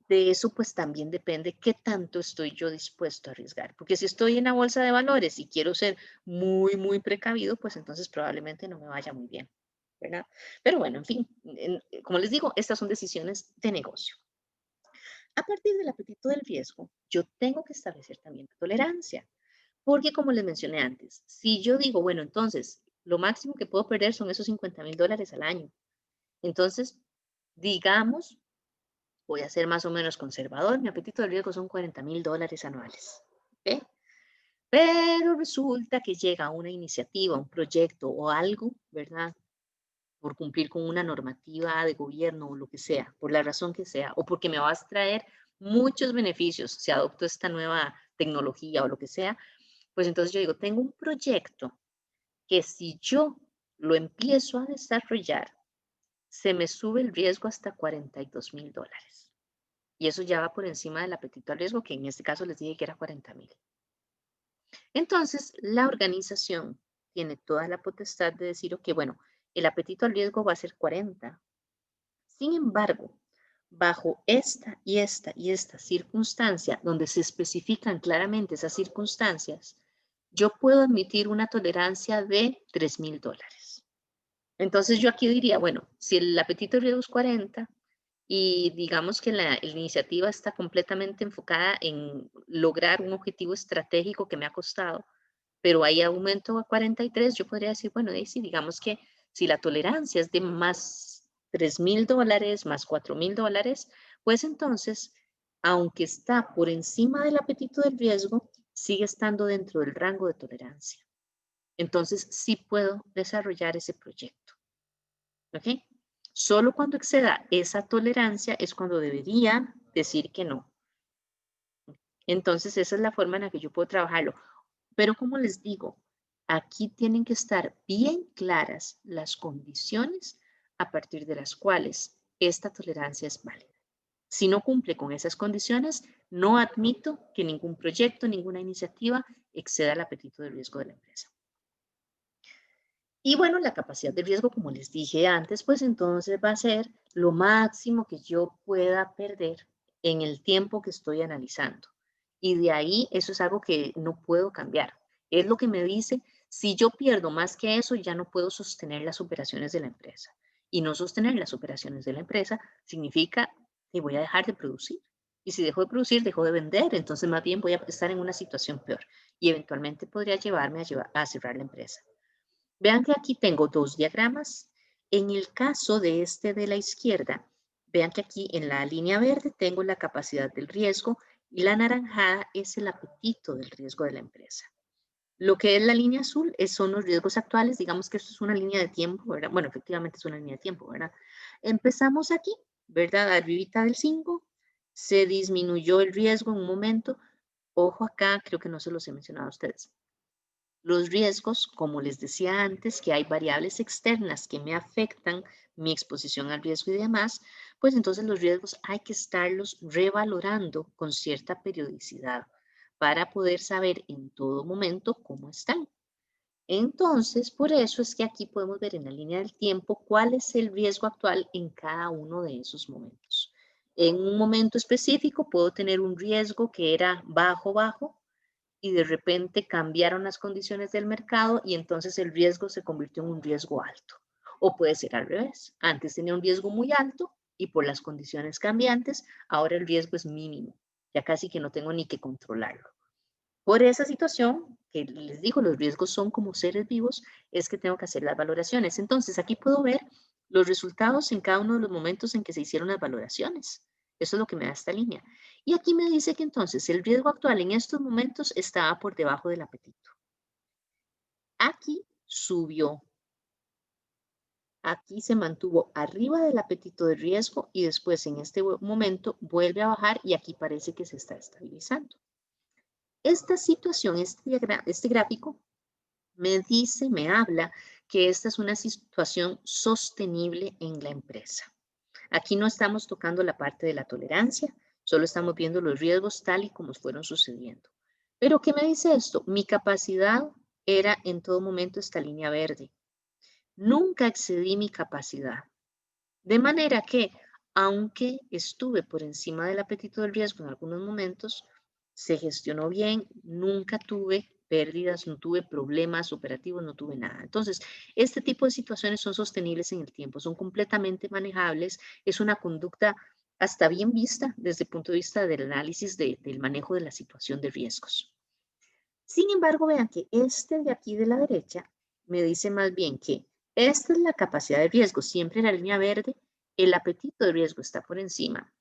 de eso pues también depende qué tanto estoy yo dispuesto a arriesgar. Porque si estoy en la bolsa de valores y quiero ser muy precavido, pues entonces probablemente no me vaya muy bien, ¿verdad? Pero bueno, en fin, como les digo, estas son decisiones de negocio. A partir del apetito del riesgo, yo tengo que establecer también la tolerancia. Porque como les mencioné antes, si yo digo, bueno, entonces lo máximo que puedo perder son esos $50,000 al año. Entonces, digamos, voy a ser más o menos conservador, mi apetito de riesgo son $40,000 anuales. ¿Okay? Pero resulta que llega una iniciativa, un proyecto o algo, ¿verdad? Por cumplir con una normativa de gobierno o lo que sea, por la razón que sea, o porque me va a traer muchos beneficios si adopto esta nueva tecnología o lo que sea, pues entonces yo digo, tengo un proyecto que si yo lo empiezo a desarrollar, se me sube el riesgo hasta $42,000. Y eso ya va por encima del apetito al riesgo, que en este caso les dije que era 40,000. Entonces, la organización tiene toda la potestad de decir, ok, bueno, el apetito al riesgo va a ser 40. Sin embargo, bajo esta y esta circunstancia, donde se especifican claramente esas circunstancias, yo puedo admitir una tolerancia de $3,000. Entonces, yo aquí diría, bueno, si el apetito al riesgo es 40, y digamos que la iniciativa está completamente enfocada en lograr un objetivo estratégico que me ha costado, pero hay aumento a 43, yo podría decir, bueno, sí, digamos que si la tolerancia es de más $3,000, más $4,000, pues entonces, aunque está por encima del apetito del riesgo, sigue estando dentro del rango de tolerancia. Entonces, sí puedo desarrollar ese proyecto. ¿Ok? Solo cuando exceda esa tolerancia es cuando debería decir que no. Entonces, esa es la forma en la que yo puedo trabajarlo. Pero como les digo, aquí tienen que estar bien claras las condiciones a partir de las cuales esta tolerancia es válida. Si no cumple con esas condiciones, no admito que ningún proyecto, ninguna iniciativa exceda el apetito de riesgo de la empresa. Y bueno, la capacidad de riesgo, como les dije antes, pues entonces va a ser lo máximo que yo pueda perder en el tiempo que estoy analizando. Y de ahí eso es algo que no puedo cambiar. Es lo que me dice, si yo pierdo más que eso, ya no puedo sostener las operaciones de la empresa. Y no sostener las operaciones de la empresa significa que voy a dejar de producir. Y si dejo de producir, dejo de vender. Entonces más bien voy a estar en una situación peor. Y eventualmente podría llevarme a cerrar la empresa. Vean que aquí tengo dos diagramas. En el caso de este de la izquierda, vean que aquí en la línea verde tengo la capacidad del riesgo y la naranjada es el apetito del riesgo de la empresa. Lo que es la línea azul son los riesgos actuales. Digamos que esto es una línea de tiempo, ¿verdad? Bueno, efectivamente es una línea de tiempo, ¿verdad? Empezamos aquí, ¿verdad? Arribita del 5, se disminuyó el riesgo en un momento. Ojo acá, creo que no se los he mencionado a ustedes. Los riesgos, como les decía antes, que hay variables externas que me afectan mi exposición al riesgo y demás, pues entonces los riesgos hay que estarlos revalorando con cierta periodicidad para poder saber en todo momento cómo están. Entonces, por eso es que aquí podemos ver en la línea del tiempo cuál es el riesgo actual en cada uno de esos momentos. En un momento específico puedo tener un riesgo que era bajo, y de repente cambiaron las condiciones del mercado y entonces el riesgo se convirtió en un riesgo alto. O puede ser al revés. Antes tenía un riesgo muy alto y por las condiciones cambiantes, ahora el riesgo es mínimo. Ya casi que no tengo ni que controlarlo. Por esa situación, que les digo, los riesgos son como seres vivos, es que tengo que hacer las valoraciones. Entonces, aquí puedo ver los resultados en cada uno de los momentos en que se hicieron las valoraciones. Eso es lo que me da esta línea. Y aquí me dice que entonces el riesgo actual en estos momentos estaba por debajo del apetito. Aquí subió. Aquí se mantuvo arriba del apetito de riesgo y después en este momento vuelve a bajar y aquí parece que se está estabilizando. Esta situación, este gráfico, me habla que esta es una situación sostenible en la empresa. Aquí no estamos tocando la parte de la tolerancia, solo estamos viendo los riesgos tal y como fueron sucediendo. Pero, ¿qué me dice esto? Mi capacidad era en todo momento esta línea verde. Nunca excedí mi capacidad. De manera que, aunque estuve por encima del apetito del riesgo en algunos momentos, se gestionó bien, nunca tuve pérdidas, no tuve problemas operativos, no tuve nada. Entonces, este tipo de situaciones son sostenibles en el tiempo, son completamente manejables, es una conducta hasta bien vista desde el punto de vista del análisis del manejo de la situación de riesgos. Sin embargo, vean que este de aquí de la derecha me dice más bien que esta es la capacidad de riesgo, siempre la línea verde, el apetito de riesgo está por encima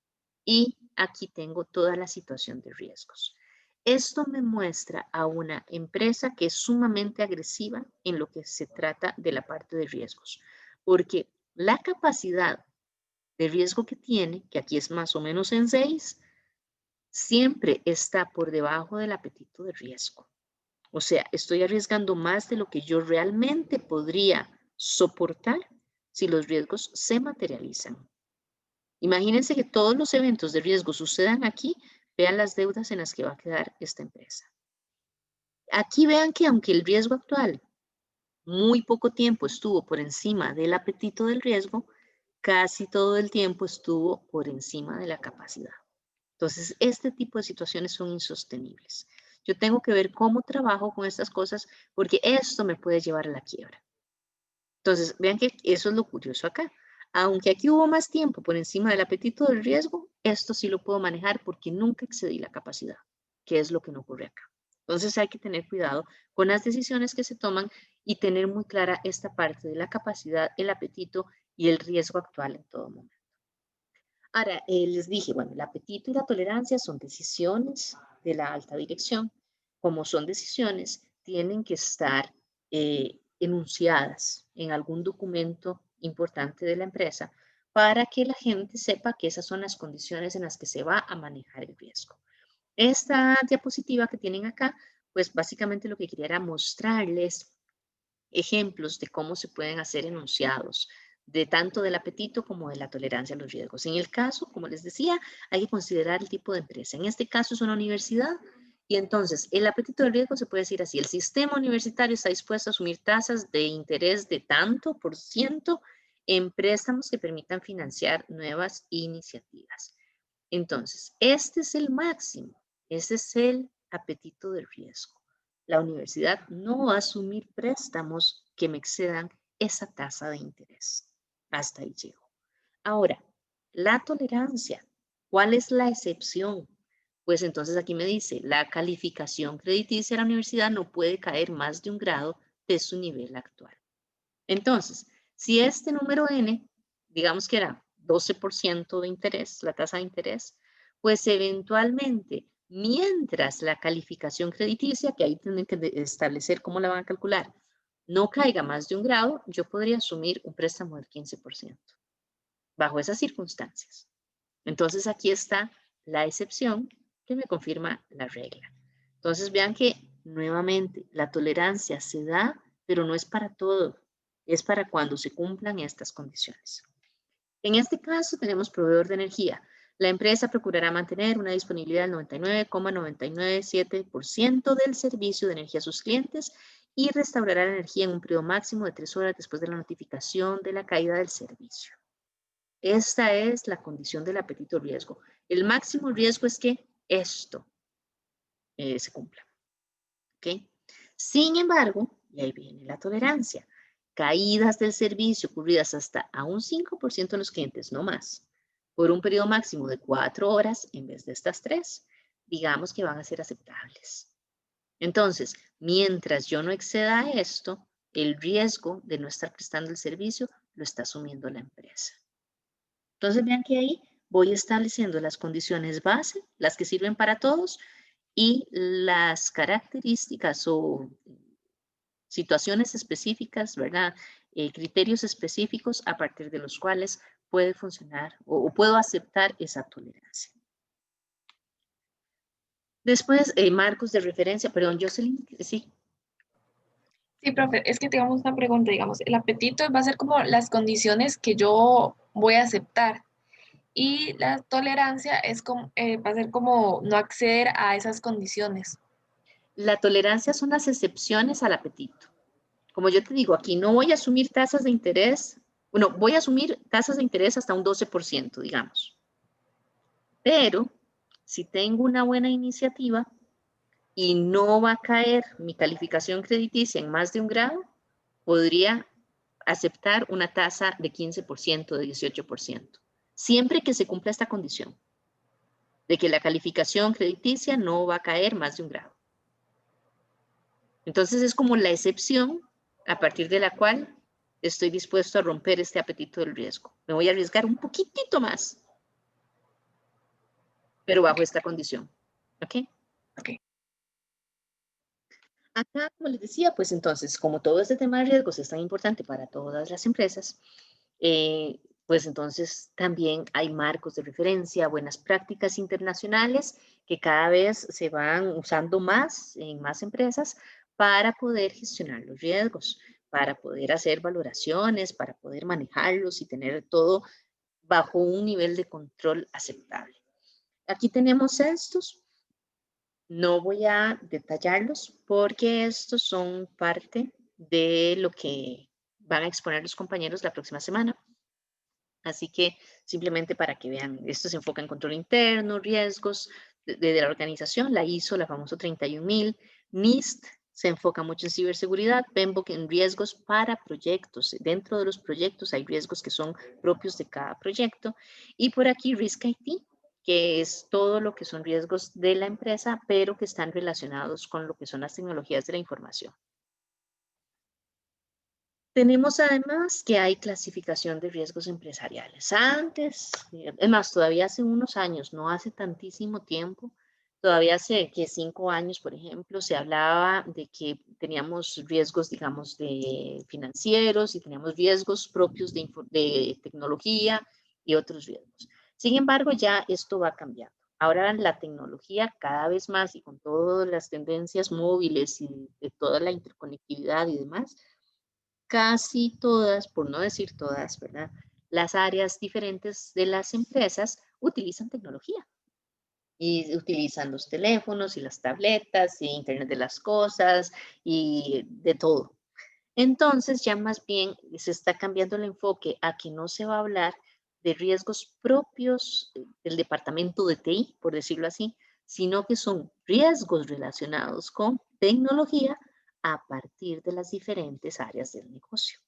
y aquí tengo toda la situación de riesgos. Esto me muestra a una empresa que es sumamente agresiva en lo que se trata de la parte de riesgos, porque la capacidad de riesgo que tiene, que aquí es más o menos en 6, siempre está por debajo del apetito de riesgo. O sea, estoy arriesgando más de lo que yo realmente podría soportar si los riesgos se materializan. Imagínense que todos los eventos de riesgo sucedan aquí, vean las deudas en las que va a quedar esta empresa. Aquí vean que aunque el riesgo actual muy poco tiempo estuvo por encima del apetito del riesgo, casi todo el tiempo estuvo por encima de la capacidad. Entonces, este tipo de situaciones son insostenibles. Yo tengo que ver cómo trabajo con estas cosas porque esto me puede llevar a la quiebra. Entonces, vean que eso es lo curioso acá. Aunque aquí hubo más tiempo por encima del apetito del riesgo, esto sí lo puedo manejar porque nunca excedí la capacidad, que es lo que no ocurre acá. Entonces hay que tener cuidado con las decisiones que se toman y tener muy clara esta parte de la capacidad, el apetito y el riesgo actual en todo momento. Ahora, les dije, bueno, el apetito y la tolerancia son decisiones de la alta dirección. Como son decisiones, tienen que estar enunciadas en algún documento importante de la empresa para que la gente sepa que esas son las condiciones en las que se va a manejar el riesgo. Esta diapositiva que tienen acá, pues básicamente lo que quería era mostrarles ejemplos de cómo se pueden hacer enunciados de tanto del apetito como de la tolerancia a los riesgos. En el caso, como les decía, hay que considerar el tipo de empresa. En este caso es una universidad y entonces el apetito del riesgo se puede decir así. El sistema universitario está dispuesto a asumir tasas de interés de tanto por ciento en préstamos que permitan financiar nuevas iniciativas. Entonces, este es el máximo. Ese es el apetito del riesgo. La universidad no va a asumir préstamos que me excedan esa tasa de interés. Hasta ahí llego. Ahora, la tolerancia. ¿Cuál es la excepción? Pues entonces aquí me dice, la calificación crediticia de la universidad no puede caer más de un grado de su nivel actual. Entonces, si este número n, digamos que era 12% de interés, la tasa de interés, pues eventualmente, mientras la calificación crediticia, que ahí tienen que establecer cómo la van a calcular, no caiga más de un grado, yo podría asumir un préstamo del 15%, bajo esas circunstancias. Entonces, aquí está la excepción que me confirma la regla. Entonces, vean que nuevamente la tolerancia se da, pero no es para todo, es para cuando se cumplan estas condiciones. En este caso tenemos proveedor de energía. La empresa procurará mantener una disponibilidad del 99,997% del servicio de energía a sus clientes y restaurará la energía en un periodo máximo de 3 horas después de la notificación de la caída del servicio. Esta es la condición del apetito riesgo. El máximo riesgo es que esto se cumpla. ¿Ok? Sin embargo, y ahí viene la tolerancia, caídas del servicio ocurridas hasta a un 5% de los clientes, no más, por un periodo máximo de 4 horas en vez de estas 3, digamos que van a ser aceptables. Entonces, mientras yo no exceda esto, el riesgo de no estar prestando el servicio lo está asumiendo la empresa. Entonces, vean que ahí voy estableciendo las condiciones base, las que sirven para todos, y las características o situaciones específicas, ¿verdad? Criterios específicos a partir de los cuales puede funcionar o puedo aceptar esa tolerancia. Después, marcos de referencia, perdón, Jocelyn, sí. Sí, profe, es que tengamos una pregunta, digamos, el apetito va a ser como las condiciones que yo voy a aceptar y la tolerancia es como, va a ser como no acceder a esas condiciones. La tolerancia son las excepciones al apetito. Como yo te digo, aquí no voy a asumir tasas de interés, bueno, voy a asumir tasas de interés hasta un 12%, digamos. Pero si tengo una buena iniciativa y no va a caer mi calificación crediticia en más de un grado, podría aceptar una tasa de 15%, de 18%, siempre que se cumpla esta condición de que la calificación crediticia no va a caer más de un grado. Entonces es como la excepción a partir de la cual estoy dispuesto a romper este apetito del riesgo. Me voy a arriesgar un poquitito más, pero bajo esta condición. ¿Ok? Ok. Acá, como les decía, pues entonces, como todo este tema de riesgos es tan importante para todas las empresas, pues entonces también hay marcos de referencia, buenas prácticas internacionales que cada vez se van usando más en más empresas para poder gestionar los riesgos, para poder hacer valoraciones, para poder manejarlos y tener todo bajo un nivel de control aceptable. Aquí tenemos estos. No voy a detallarlos porque estos son parte de lo que van a exponer los compañeros la próxima semana. Así que simplemente para que vean, esto se enfoca en control interno, riesgos de la organización, la ISO, la famosa 31000, NIST se enfoca mucho en ciberseguridad, PMBOK en riesgos para proyectos. Dentro de los proyectos hay riesgos que son propios de cada proyecto. Y por aquí Risk IT, que es todo lo que son riesgos de la empresa, pero que están relacionados con lo que son las tecnologías de la información. Tenemos además que hay clasificación de riesgos empresariales. Antes, es más, todavía hace unos años, no hace tantísimo tiempo, todavía hace que 5 años, por ejemplo, se hablaba de que teníamos riesgos, digamos, de financieros y teníamos riesgos propios de tecnología y otros riesgos. Sin embargo, ya esto va cambiando. Ahora la tecnología cada vez más y con todas las tendencias móviles y de toda la interconectividad y demás, casi todas, por no decir todas, ¿verdad? Las áreas diferentes de las empresas utilizan tecnología y utilizan los teléfonos y las tabletas y Internet de las cosas y de todo. Entonces ya más bien se está cambiando el enfoque a que no se va a hablar de riesgos propios del departamento de TI, por decirlo así, sino que son riesgos relacionados con tecnología a partir de las diferentes áreas del negocio.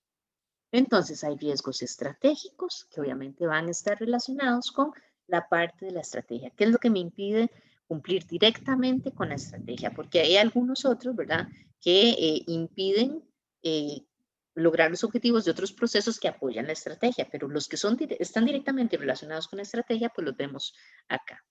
Entonces hay riesgos estratégicos que obviamente van a estar relacionados con la parte de la estrategia. ¿Qué es lo que me impide cumplir directamente con la estrategia? Porque hay algunos otros, ¿verdad?, que impiden lograr los objetivos de otros procesos que apoyan la estrategia, pero los que están directamente relacionados con la estrategia, pues los vemos acá.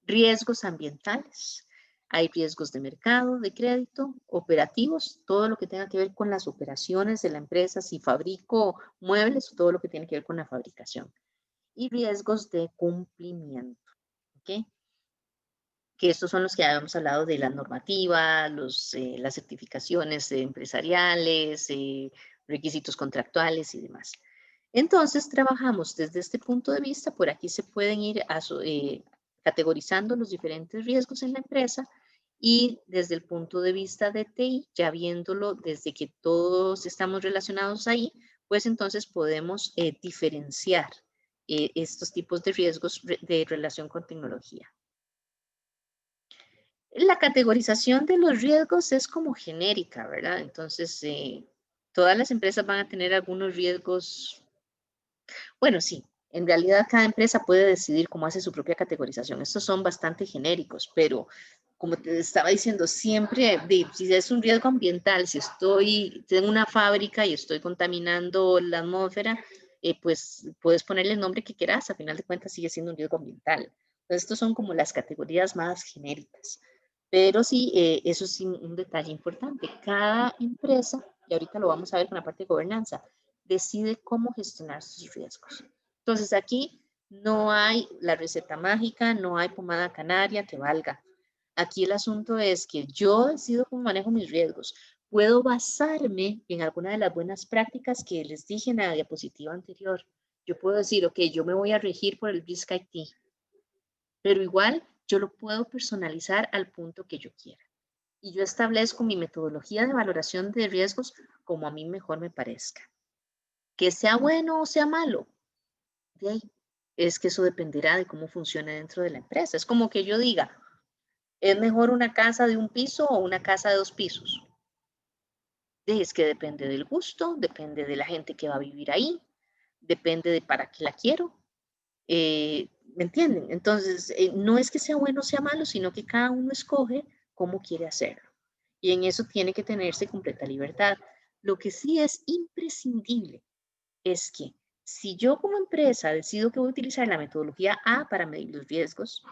Riesgos ambientales. Hay riesgos de mercado, de crédito, operativos, todo lo que tenga que ver con las operaciones de la empresa, si fabrico muebles o todo lo que tiene que ver con la fabricación. Y riesgos de cumplimiento, ¿ok? Que estos son los que habíamos hablado de la normativa, las certificaciones empresariales, requisitos contractuales y demás. Entonces, trabajamos desde este punto de vista. Por aquí se pueden ir categorizando los diferentes riesgos en la empresa, y desde el punto de vista de TI, ya viéndolo desde que todos estamos relacionados ahí, pues entonces podemos diferenciar estos tipos de riesgos de relación con tecnología. La categorización de los riesgos es como genérica, ¿verdad? Entonces, todas las empresas van a tener algunos riesgos. Bueno, sí, en realidad cada empresa puede decidir cómo hace su propia categorización. Estos son bastante genéricos, pero como te estaba diciendo, siempre, si es un riesgo ambiental, si tengo una fábrica y estoy contaminando la atmósfera, pues puedes ponerle el nombre que quieras, a final de cuentas sigue siendo un riesgo ambiental. Entonces, estos son como las categorías más genéricas. Pero sí, eso es un detalle importante. Cada empresa, y ahorita lo vamos a ver con la parte de gobernanza, decide cómo gestionar sus riesgos. Entonces, aquí no hay la receta mágica, no hay pomada canaria que valga. Aquí el asunto es que yo decido cómo manejo mis riesgos. Puedo basarme en alguna de las buenas prácticas que les dije en la diapositiva anterior. Yo puedo decir, ok, yo me voy a regir por el Risk IT, pero igual yo lo puedo personalizar al punto que yo quiera. Y yo establezco mi metodología de valoración de riesgos como a mí mejor me parezca. Que sea bueno o sea malo, de ahí es que eso dependerá de cómo funcione dentro de la empresa. Es como que yo diga, ¿es mejor una casa de un piso o una casa de 2 pisos? Es que depende del gusto, depende de la gente que va a vivir ahí, depende de para qué la quiero. ¿Me entienden? Entonces, no es que sea bueno o sea malo, sino que cada uno escoge cómo quiere hacerlo. Y en eso tiene que tenerse completa libertad. Lo que sí es imprescindible es que si yo como empresa decido que voy a utilizar la metodología A para medir los riesgos,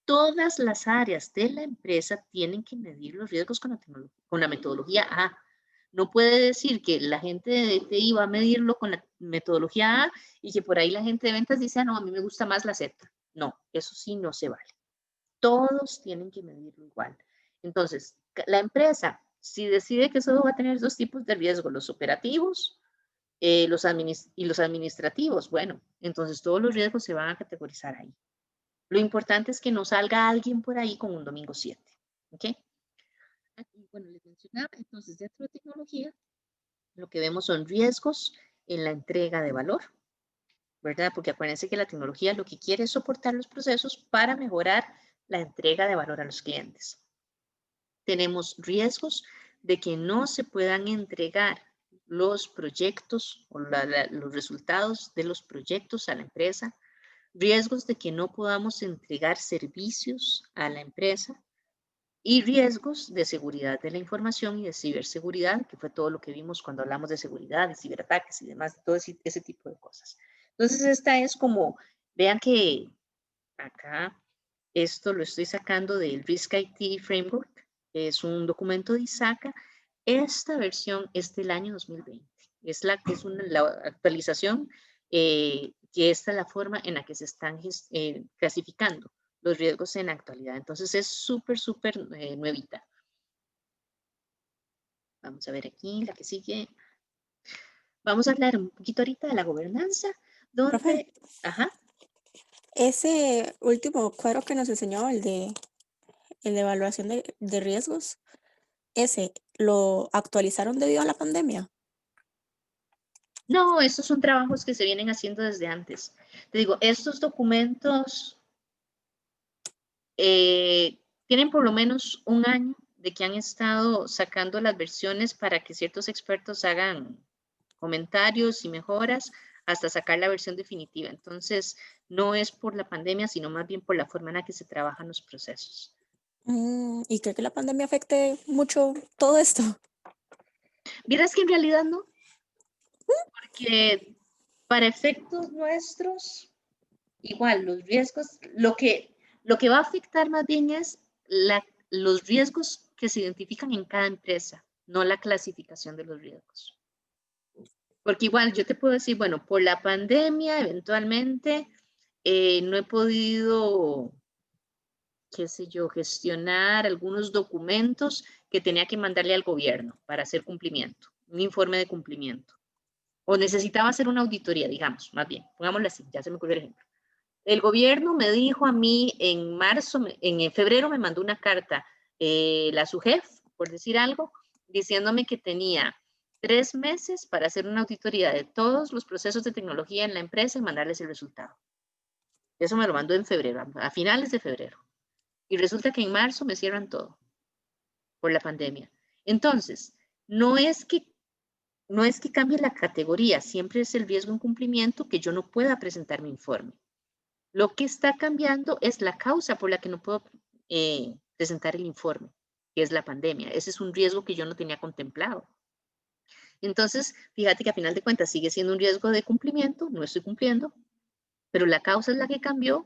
todas las áreas de la empresa tienen que medir los riesgos con la metodología A. No puede decir que la gente de TI va a medirlo con la metodología A y que por ahí la gente de ventas dice, no, a mí me gusta más la Z. No, eso sí no se vale. Todos tienen que medirlo igual. Entonces, la empresa, si decide que solo va a tener 2 tipos de riesgo, los operativos y los administrativos, bueno, entonces todos los riesgos se van a categorizar ahí. Lo importante es que no salga alguien por ahí con un domingo 7. ¿Ok? Aquí, bueno, les mencionaba, entonces dentro de tecnología, lo que vemos son riesgos en la entrega de valor, ¿verdad? Porque acuérdense que la tecnología lo que quiere es soportar los procesos para mejorar la entrega de valor a los clientes. Tenemos riesgos de que no se puedan entregar los proyectos o los resultados de los proyectos a la empresa, riesgos de que no podamos entregar servicios a la empresa y riesgos de seguridad de la información y de ciberseguridad, que fue todo lo que vimos cuando hablamos de seguridad, de ciberataques y demás, todo ese tipo de cosas. Entonces, esta es como, vean que acá esto lo estoy sacando del Risk IT Framework, es un documento de ISACA. Esta versión es del año 2020, es la actualización, que esta es la forma en la que se están clasificando los riesgos en la actualidad. Entonces es súper, súper nuevita. Vamos a ver aquí la que sigue. Vamos a hablar un poquito ahorita de la gobernanza, donde... Profe, Ajá. ese último cuadro que nos enseñó, el de evaluación de riesgos, ese lo actualizaron debido a la pandemia. No, estos son trabajos que se vienen haciendo desde antes. Te digo, estos documentos tienen por lo menos un año de que han estado sacando las versiones para que ciertos expertos hagan comentarios y mejoras hasta sacar la versión definitiva. Entonces, no es por la pandemia, sino más bien por la forma en la que se trabajan los procesos. ¿Y cree que la pandemia afecte mucho todo esto? Vieras que en realidad no, porque para efectos nuestros, igual los riesgos, lo que va a afectar más bien es los riesgos que se identifican en cada empresa, no la clasificación de los riesgos. Porque igual yo te puedo decir, bueno, por la pandemia eventualmente no he podido, qué sé yo, gestionar algunos documentos que tenía que mandarle al gobierno para hacer cumplimiento, un informe de cumplimiento. O necesitaba hacer una auditoría, digamos, más bien, pongámoslo así, ya se me ocurrió el ejemplo. El gobierno me dijo a mí en marzo, en febrero me mandó una carta, la SUGEF, por decir algo, diciéndome que tenía 3 meses para hacer una auditoría de todos los procesos de tecnología en la empresa y mandarles el resultado. Eso me lo mandó en febrero, a finales de febrero. Y resulta que en marzo me cierran todo por la pandemia. Entonces, no es que cambie la categoría, siempre es el riesgo de incumplimiento que yo no pueda presentar mi informe. Lo que está cambiando es la causa por la que no puedo presentar el informe, que es la pandemia. Ese es un riesgo que yo no tenía contemplado. Entonces, fíjate que a final de cuentas sigue siendo un riesgo de cumplimiento, no estoy cumpliendo, pero la causa es la que cambió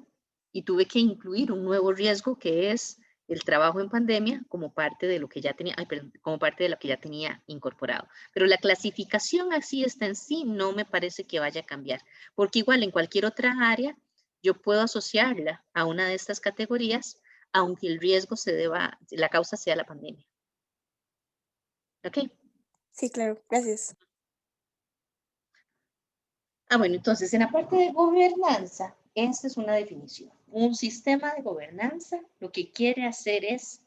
y tuve que incluir un nuevo riesgo que es el trabajo en pandemia como parte de lo que ya tenía, como parte de lo que ya tenía incorporado. Pero la clasificación así está en sí, no me parece que vaya a cambiar, porque igual en cualquier otra área yo puedo asociarla a una de estas categorías, aunque el riesgo la causa sea la pandemia. ¿Ok? Sí, claro, gracias. Bueno, entonces en la parte de gobernanza, esta es una definición. Un sistema de gobernanza lo que quiere hacer es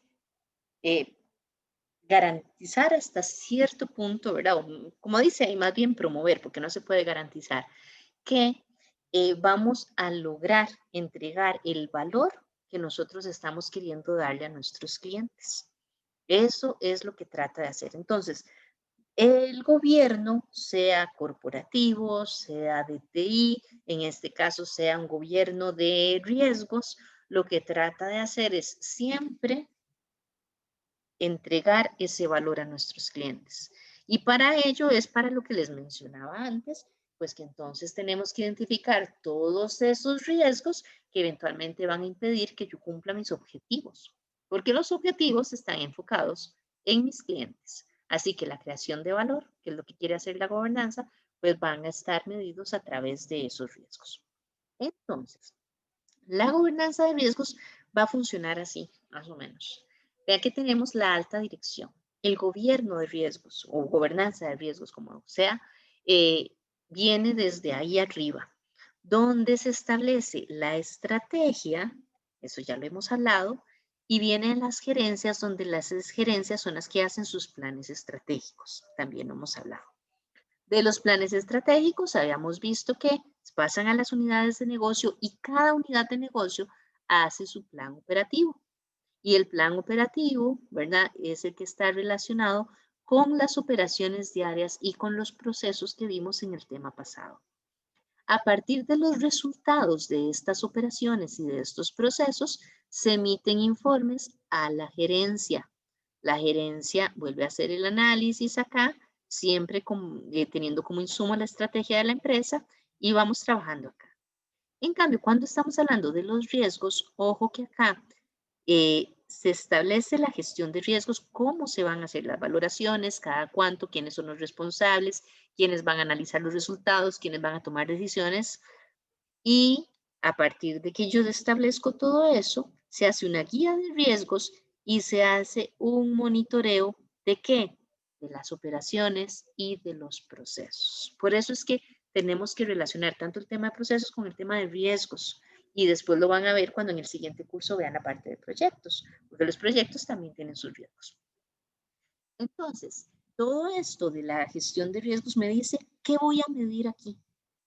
garantizar hasta cierto punto, ¿verdad? Como dice ahí, más bien promover, porque no se puede garantizar, que vamos a lograr entregar el valor que nosotros estamos queriendo darle a nuestros clientes. Eso es lo que trata de hacer. Entonces, el gobierno, sea corporativo, sea de TI, en este caso sea un gobierno de riesgos, lo que trata de hacer es siempre entregar ese valor a nuestros clientes. Y para ello es para lo que les mencionaba antes, pues que entonces tenemos que identificar todos esos riesgos que eventualmente van a impedir que yo cumpla mis objetivos, porque los objetivos están enfocados en mis clientes. Así que la creación de valor, que es lo que quiere hacer la gobernanza, pues van a estar medidos a través de esos riesgos. Entonces, la gobernanza de riesgos va a funcionar así, más o menos. Vean que tenemos la alta dirección, el gobierno de riesgos o gobernanza de riesgos, como sea, viene desde ahí arriba, donde se establece la estrategia, eso ya lo hemos hablado, y vienen las gerencias, donde las gerencias son las que hacen sus planes estratégicos, también lo hemos hablado. De los planes estratégicos habíamos visto que pasan a las unidades de negocio y cada unidad de negocio hace su plan operativo. Y el plan operativo, ¿verdad? Es el que está relacionado con las operaciones diarias y con los procesos que vimos en el tema pasado. A partir de los resultados de estas operaciones y de estos procesos, se emiten informes a la gerencia. La gerencia vuelve a hacer el análisis acá, siempre teniendo como insumo la estrategia de la empresa y vamos trabajando acá. En cambio, cuando estamos hablando de los riesgos, ojo que acá se establece la gestión de riesgos, cómo se van a hacer las valoraciones, cada cuánto, quiénes son los responsables, quiénes van a analizar los resultados, quiénes van a tomar decisiones. Y a partir de que yo establezco todo eso, se hace una guía de riesgos y se hace un monitoreo de qué? De las operaciones y de los procesos. Por eso es que tenemos que relacionar tanto el tema de procesos con el tema de riesgos. Y después lo van a ver cuando en el siguiente curso vean la parte de proyectos, porque los proyectos también tienen sus riesgos. Entonces, todo esto de la gestión de riesgos me dice, ¿qué voy a medir aquí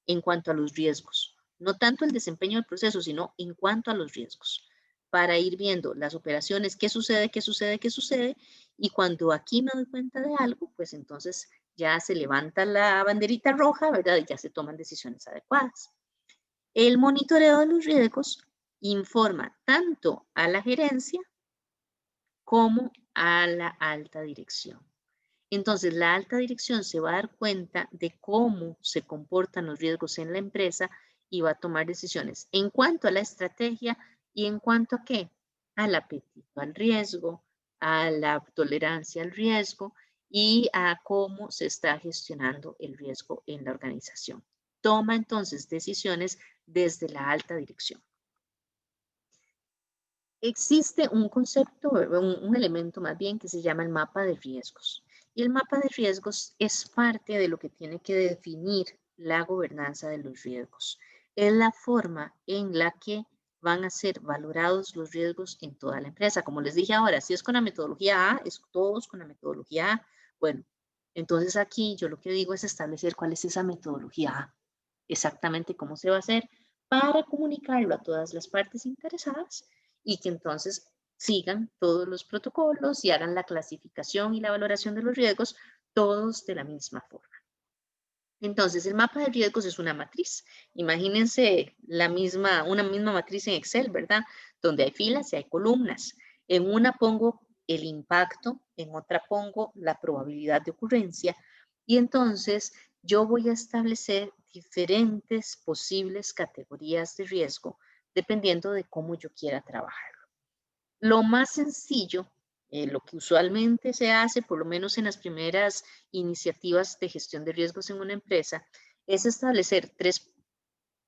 en cuanto a los riesgos? No tanto el desempeño del proceso, sino en cuanto a los riesgos. para ir viendo las operaciones, qué sucede, qué sucede, qué sucede, y cuando aquí me doy cuenta de algo, pues entonces ya se levanta la banderita roja, ¿verdad? Y ya se toman decisiones adecuadas. El monitoreo de los riesgos informa tanto a la gerencia como a la alta dirección. Entonces, la alta dirección se va a dar cuenta de cómo se comportan los riesgos en la empresa y va a tomar decisiones en cuanto a la estrategia y en cuanto a qué, al apetito al riesgo, a la tolerancia al riesgo y a cómo se está gestionando el riesgo en la organización. Toma entonces decisiones desde la alta dirección. Existe un concepto, un elemento más bien que se llama el mapa de riesgos. Y el mapa de riesgos es parte de lo que tiene que definir la gobernanza de los riesgos. Es la forma en la que van a ser valorados los riesgos en toda la empresa. Como les dije ahora, si es con la metodología A, es todos con la metodología A. Bueno, entonces aquí yo lo que digo es establecer cuál es esa metodología A, exactamente cómo se va a hacer para comunicarlo a todas las partes interesadas y que entonces sigan todos los protocolos y hagan la clasificación y la valoración de los riesgos todos de la misma forma. Entonces, el mapa de riesgos es una matriz. Imagínense una misma matriz en Excel, ¿verdad? Donde hay filas y hay columnas. En una pongo el impacto, en otra pongo la probabilidad de ocurrencia y entonces yo voy a establecer diferentes posibles categorías de riesgo dependiendo de cómo yo quiera trabajarlo. Lo más sencillo, lo que usualmente se hace, por lo menos en las primeras iniciativas de gestión de riesgos en una empresa, es establecer 3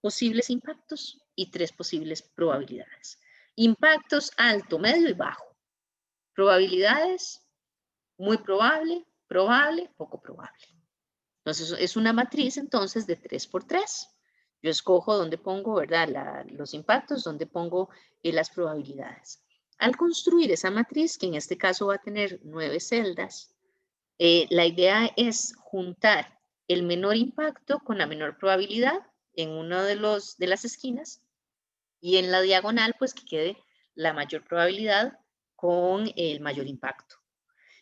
posibles impactos y 3 posibles probabilidades. Impactos alto, medio y bajo. Probabilidades, muy probable, probable, poco probable. Entonces, es una matriz entonces de 3 por 3. Yo escojo dónde pongo, ¿verdad? Los impactos, dónde pongo las probabilidades. Al construir esa matriz, que en este caso va a tener 9 celdas, la idea es juntar el menor impacto con la menor probabilidad en una de las esquinas y en la diagonal, pues que quede la mayor probabilidad con el mayor impacto.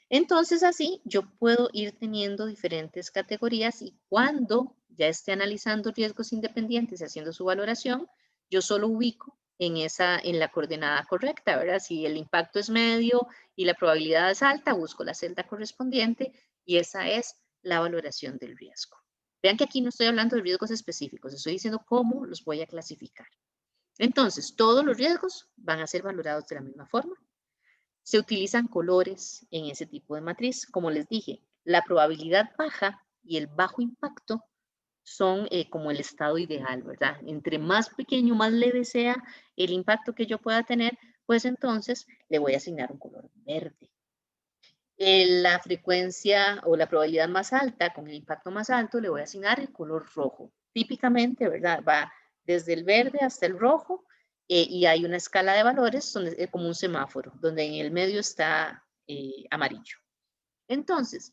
Entonces así yo puedo ir teniendo diferentes categorías y cuando ya esté analizando riesgos independientes y haciendo su valoración, yo solo ubico en la coordenada correcta, ¿verdad? Si el impacto es medio y la probabilidad es alta, busco la celda correspondiente y esa es la valoración del riesgo. Vean que aquí no estoy hablando de riesgos específicos, estoy diciendo cómo los voy a clasificar. Entonces, todos los riesgos van a ser valorados de la misma forma. Se utilizan colores en ese tipo de matriz. Como les dije, la probabilidad baja y el bajo impacto son como el estado ideal, ¿verdad? Entre más pequeño, más leve sea el impacto que yo pueda tener, pues entonces le voy a asignar un color verde. La frecuencia o la probabilidad más alta, con el impacto más alto, le voy a asignar el color rojo. Típicamente, ¿verdad? Va desde el verde hasta el rojo y hay una escala de valores donde, como un semáforo, donde en el medio está amarillo. Entonces,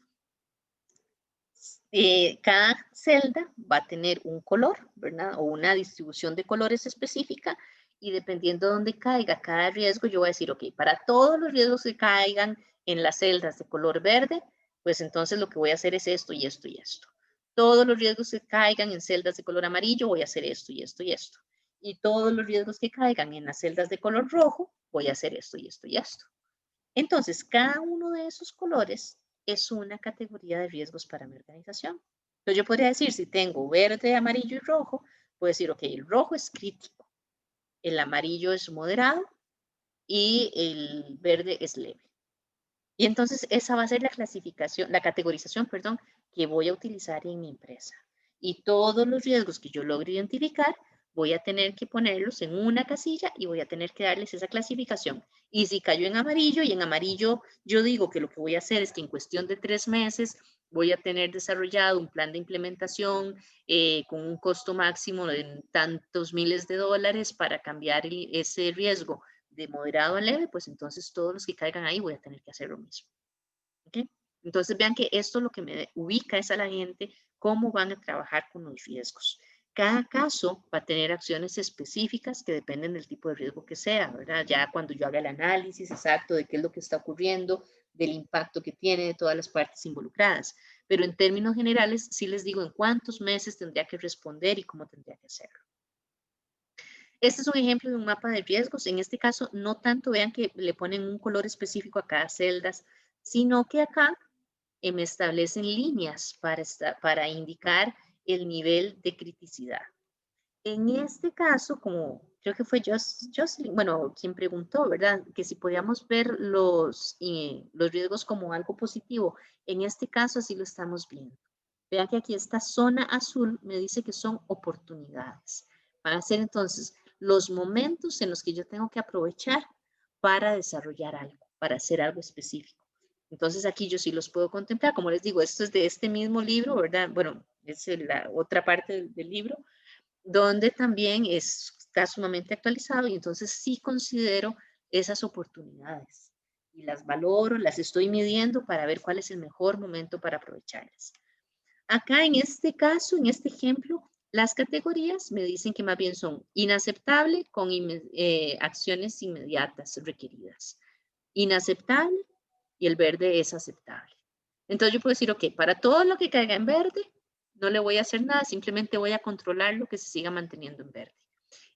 cada celda va a tener un color, ¿verdad? O una distribución de colores específica y dependiendo de dónde caiga cada riesgo, yo voy a decir, ok, para todos los riesgos que caigan en las celdas de color verde, pues entonces lo que voy a hacer es esto y esto y esto. Todos los riesgos que caigan en celdas de color amarillo, voy a hacer esto y esto y esto. Y todos los riesgos que caigan en las celdas de color rojo, voy a hacer esto y esto y esto. Entonces, cada uno de esos colores es una categoría de riesgos para mi organización. Entonces, yo podría decir, si tengo verde, amarillo y rojo, puedo decir, ok, el rojo es crítico, el amarillo es moderado y el verde es leve. Y entonces, esa va a ser la clasificación, la categorización, perdón, que voy a utilizar en mi empresa. Y todos los riesgos que yo logre identificar, voy a tener que ponerlos en una casilla y voy a tener que darles esa clasificación. Y si cayó en amarillo, y en amarillo yo digo que lo que voy a hacer es que en cuestión de 3 meses voy a tener desarrollado un plan de implementación con un costo máximo de tantos miles de dólares para cambiar ese riesgo de moderado a leve, pues entonces todos los que caigan ahí voy a tener que hacer lo mismo. ¿Okay? Entonces vean que esto lo que me ubica es a la gente cómo van a trabajar con los riesgos. Cada caso va a tener acciones específicas que dependen del tipo de riesgo que sea, ¿verdad? Ya cuando yo haga el análisis exacto de qué es lo que está ocurriendo, del impacto que tiene de todas las partes involucradas. Pero en términos generales, sí les digo en cuántos meses tendría que responder y cómo tendría que hacerlo. Este es un ejemplo de un mapa de riesgos. En este caso, no tanto vean que le ponen un color específico a cada celda, sino que acá me establecen líneas para indicar el nivel de criticidad. En este caso, como creo que fue Jocelyn, bueno, quien preguntó, ¿verdad? Que si podíamos ver los riesgos como algo positivo. En este caso, así lo estamos viendo. Vean que aquí esta zona azul me dice que son oportunidades. Van a ser entonces los momentos en los que yo tengo que aprovechar para desarrollar algo, para hacer algo específico. Entonces aquí yo sí los puedo contemplar. Como les digo, esto es de este mismo libro, ¿verdad? Bueno, es la otra parte del libro, donde también está sumamente actualizado y entonces sí considero esas oportunidades y las valoro, las estoy midiendo para ver cuál es el mejor momento para aprovecharlas. Acá en este caso, en este ejemplo, las categorías me dicen que más bien son inaceptable con acciones inmediatas requeridas, inaceptable y el verde es aceptable. Entonces yo puedo decir, ok, para todo lo que caiga en verde, no le voy a hacer nada, simplemente voy a controlar lo que se siga manteniendo en verde.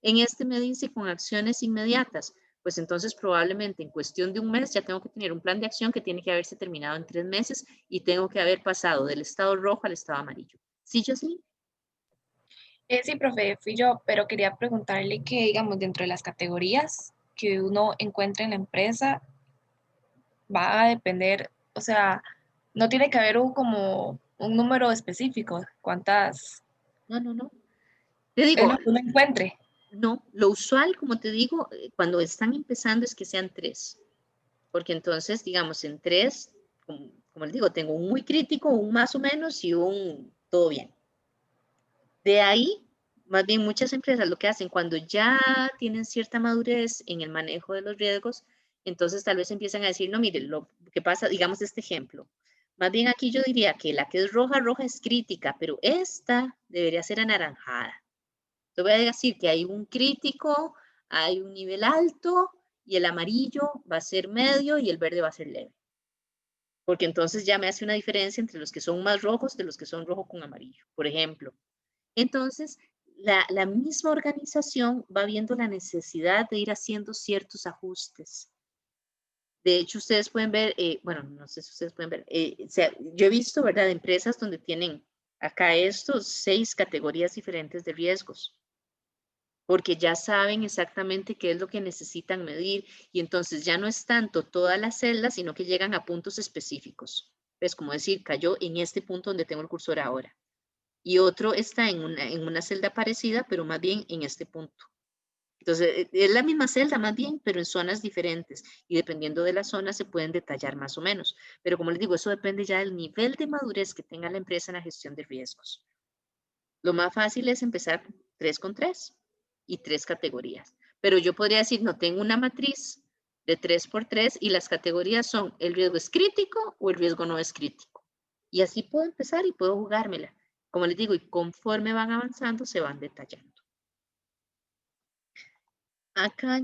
En este me dice con acciones inmediatas, pues entonces probablemente en cuestión de un mes ya tengo que tener un plan de acción que tiene que haberse terminado en 3 meses y tengo que haber pasado del estado rojo al estado amarillo. ¿Sí, Jocelyn? Sí, profe, fui yo, pero quería preguntarle que, digamos, dentro de las categorías que uno encuentra en la empresa, va a depender, o sea, no tiene que haber como un número específico, cuántas No. Te es digo, lo que uno encuentre. no, lo usual, como te digo, cuando están empezando es que sean 3. Porque entonces, digamos, en 3, como les digo, tengo un muy crítico, un más o menos y un todo bien. De ahí, más bien muchas empresas lo que hacen cuando ya tienen cierta madurez en el manejo de los riesgos, entonces tal vez empiezan a decir, no, mire, lo que pasa, digamos este ejemplo. Más bien aquí yo diría que la que es roja, roja es crítica, pero esta debería ser anaranjada. Te voy a decir que hay un crítico, hay un nivel alto y el amarillo va a ser medio y el verde va a ser leve. Porque entonces ya me hace una diferencia entre los que son más rojos de los que son rojo con amarillo, por ejemplo. Entonces, la misma organización va viendo la necesidad de ir haciendo ciertos ajustes. De hecho, ustedes pueden ver, bueno, no sé si ustedes pueden ver, yo he visto, ¿verdad?, empresas donde tienen acá estos 6 categorías diferentes de riesgos, porque ya saben exactamente qué es lo que necesitan medir y entonces ya no es tanto todas las celdas, sino que llegan a puntos específicos. Es como decir, cayó en este punto donde tengo el cursor ahora. Y otro está en una celda parecida, pero más bien en este punto. Entonces, es la misma celda más bien, pero en zonas diferentes. Y dependiendo de la zona se pueden detallar más o menos. Pero como les digo, eso depende ya del nivel de madurez que tenga la empresa en la gestión de riesgos. Lo más fácil es empezar 3 con 3 y 3 categorías. Pero yo podría decir, no, tengo una matriz de 3 por 3 y las categorías son el riesgo es crítico o el riesgo no es crítico. Y así puedo empezar y puedo jugármela. Como les digo, y conforme van avanzando, se van detallando. Acá,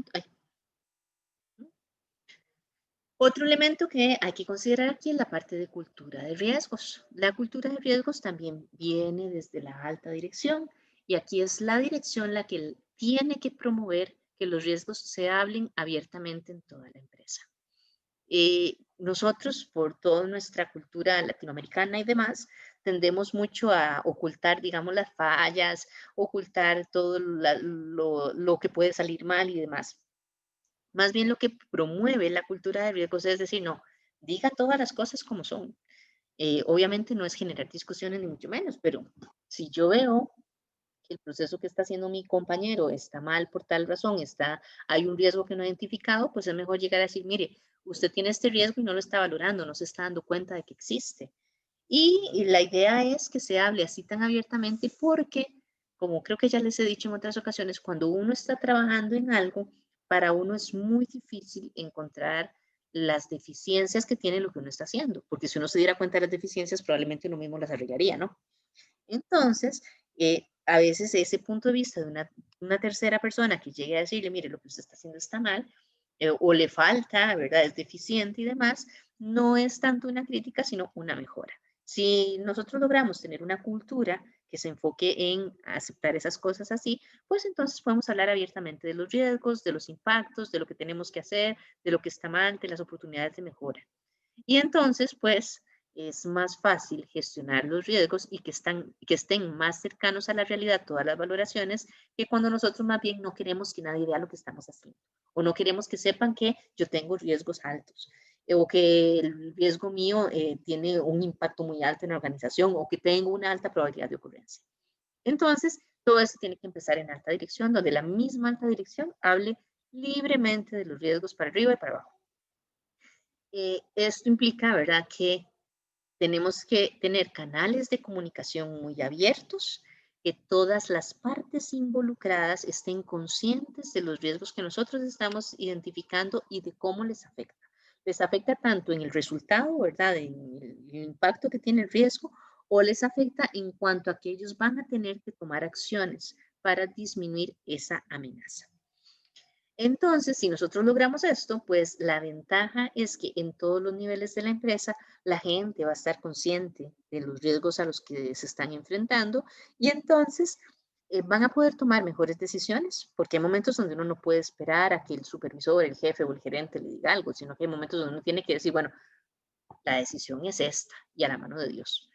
otro elemento que hay que considerar aquí es la parte de cultura de riesgos. La cultura de riesgos también viene desde la alta dirección y aquí es la dirección la que tiene que promover que los riesgos se hablen abiertamente en toda la empresa. Nosotros, por toda nuestra cultura latinoamericana y demás, tendemos mucho a ocultar, digamos, las fallas, ocultar todo lo que puede salir mal y demás. Más bien lo que promueve la cultura de riesgos es decir, no, diga todas las cosas como son. Obviamente no es generar discusiones ni mucho menos, pero si yo veo que el proceso que está haciendo mi compañero está mal por tal razón, hay un riesgo que no he identificado, pues es mejor llegar a decir, mire, usted tiene este riesgo y no lo está valorando, no se está dando cuenta de que existe. Y la idea es que se hable así tan abiertamente porque, como creo que ya les he dicho en otras ocasiones, cuando uno está trabajando en algo, para uno es muy difícil encontrar las deficiencias que tiene lo que uno está haciendo, porque si uno se diera cuenta de las deficiencias, probablemente uno mismo las arreglaría, ¿no? Entonces, a veces ese punto de vista de una tercera persona que llegue a decirle, mire, lo que usted está haciendo está mal, o le falta, ¿verdad? Es deficiente y demás, no es tanto una crítica, sino una mejora. Si nosotros logramos tener una cultura que se enfoque en aceptar esas cosas así, pues entonces podemos hablar abiertamente de los riesgos, de los impactos, de lo que tenemos que hacer, de lo que está mal, de las oportunidades de mejora. Y entonces, pues, es más fácil gestionar los riesgos y que estén más cercanos a la realidad todas las valoraciones que cuando nosotros más bien no queremos que nadie vea lo que estamos haciendo o no queremos que sepan que yo tengo riesgos altos o que el riesgo mío tiene un impacto muy alto en la organización o que tengo una alta probabilidad de ocurrencia. Entonces, todo eso tiene que empezar en alta dirección, donde la misma alta dirección hable libremente de los riesgos para arriba y para abajo. Esto implica, ¿verdad?, que tenemos que tener canales de comunicación muy abiertos, que todas las partes involucradas estén conscientes de los riesgos que nosotros estamos identificando y de cómo les afecta. Les afecta tanto en el resultado, ¿verdad?, en el impacto que tiene el riesgo, o les afecta en cuanto a que ellos van a tener que tomar acciones para disminuir esa amenaza. Entonces, si nosotros logramos esto, pues la ventaja es que en todos los niveles de la empresa la gente va a estar consciente de los riesgos a los que se están enfrentando y entonces van a poder tomar mejores decisiones, porque hay momentos donde uno no puede esperar a que el supervisor, el jefe o el gerente le diga algo, sino que hay momentos donde uno tiene que decir, bueno, la decisión es esta y a la mano de Dios.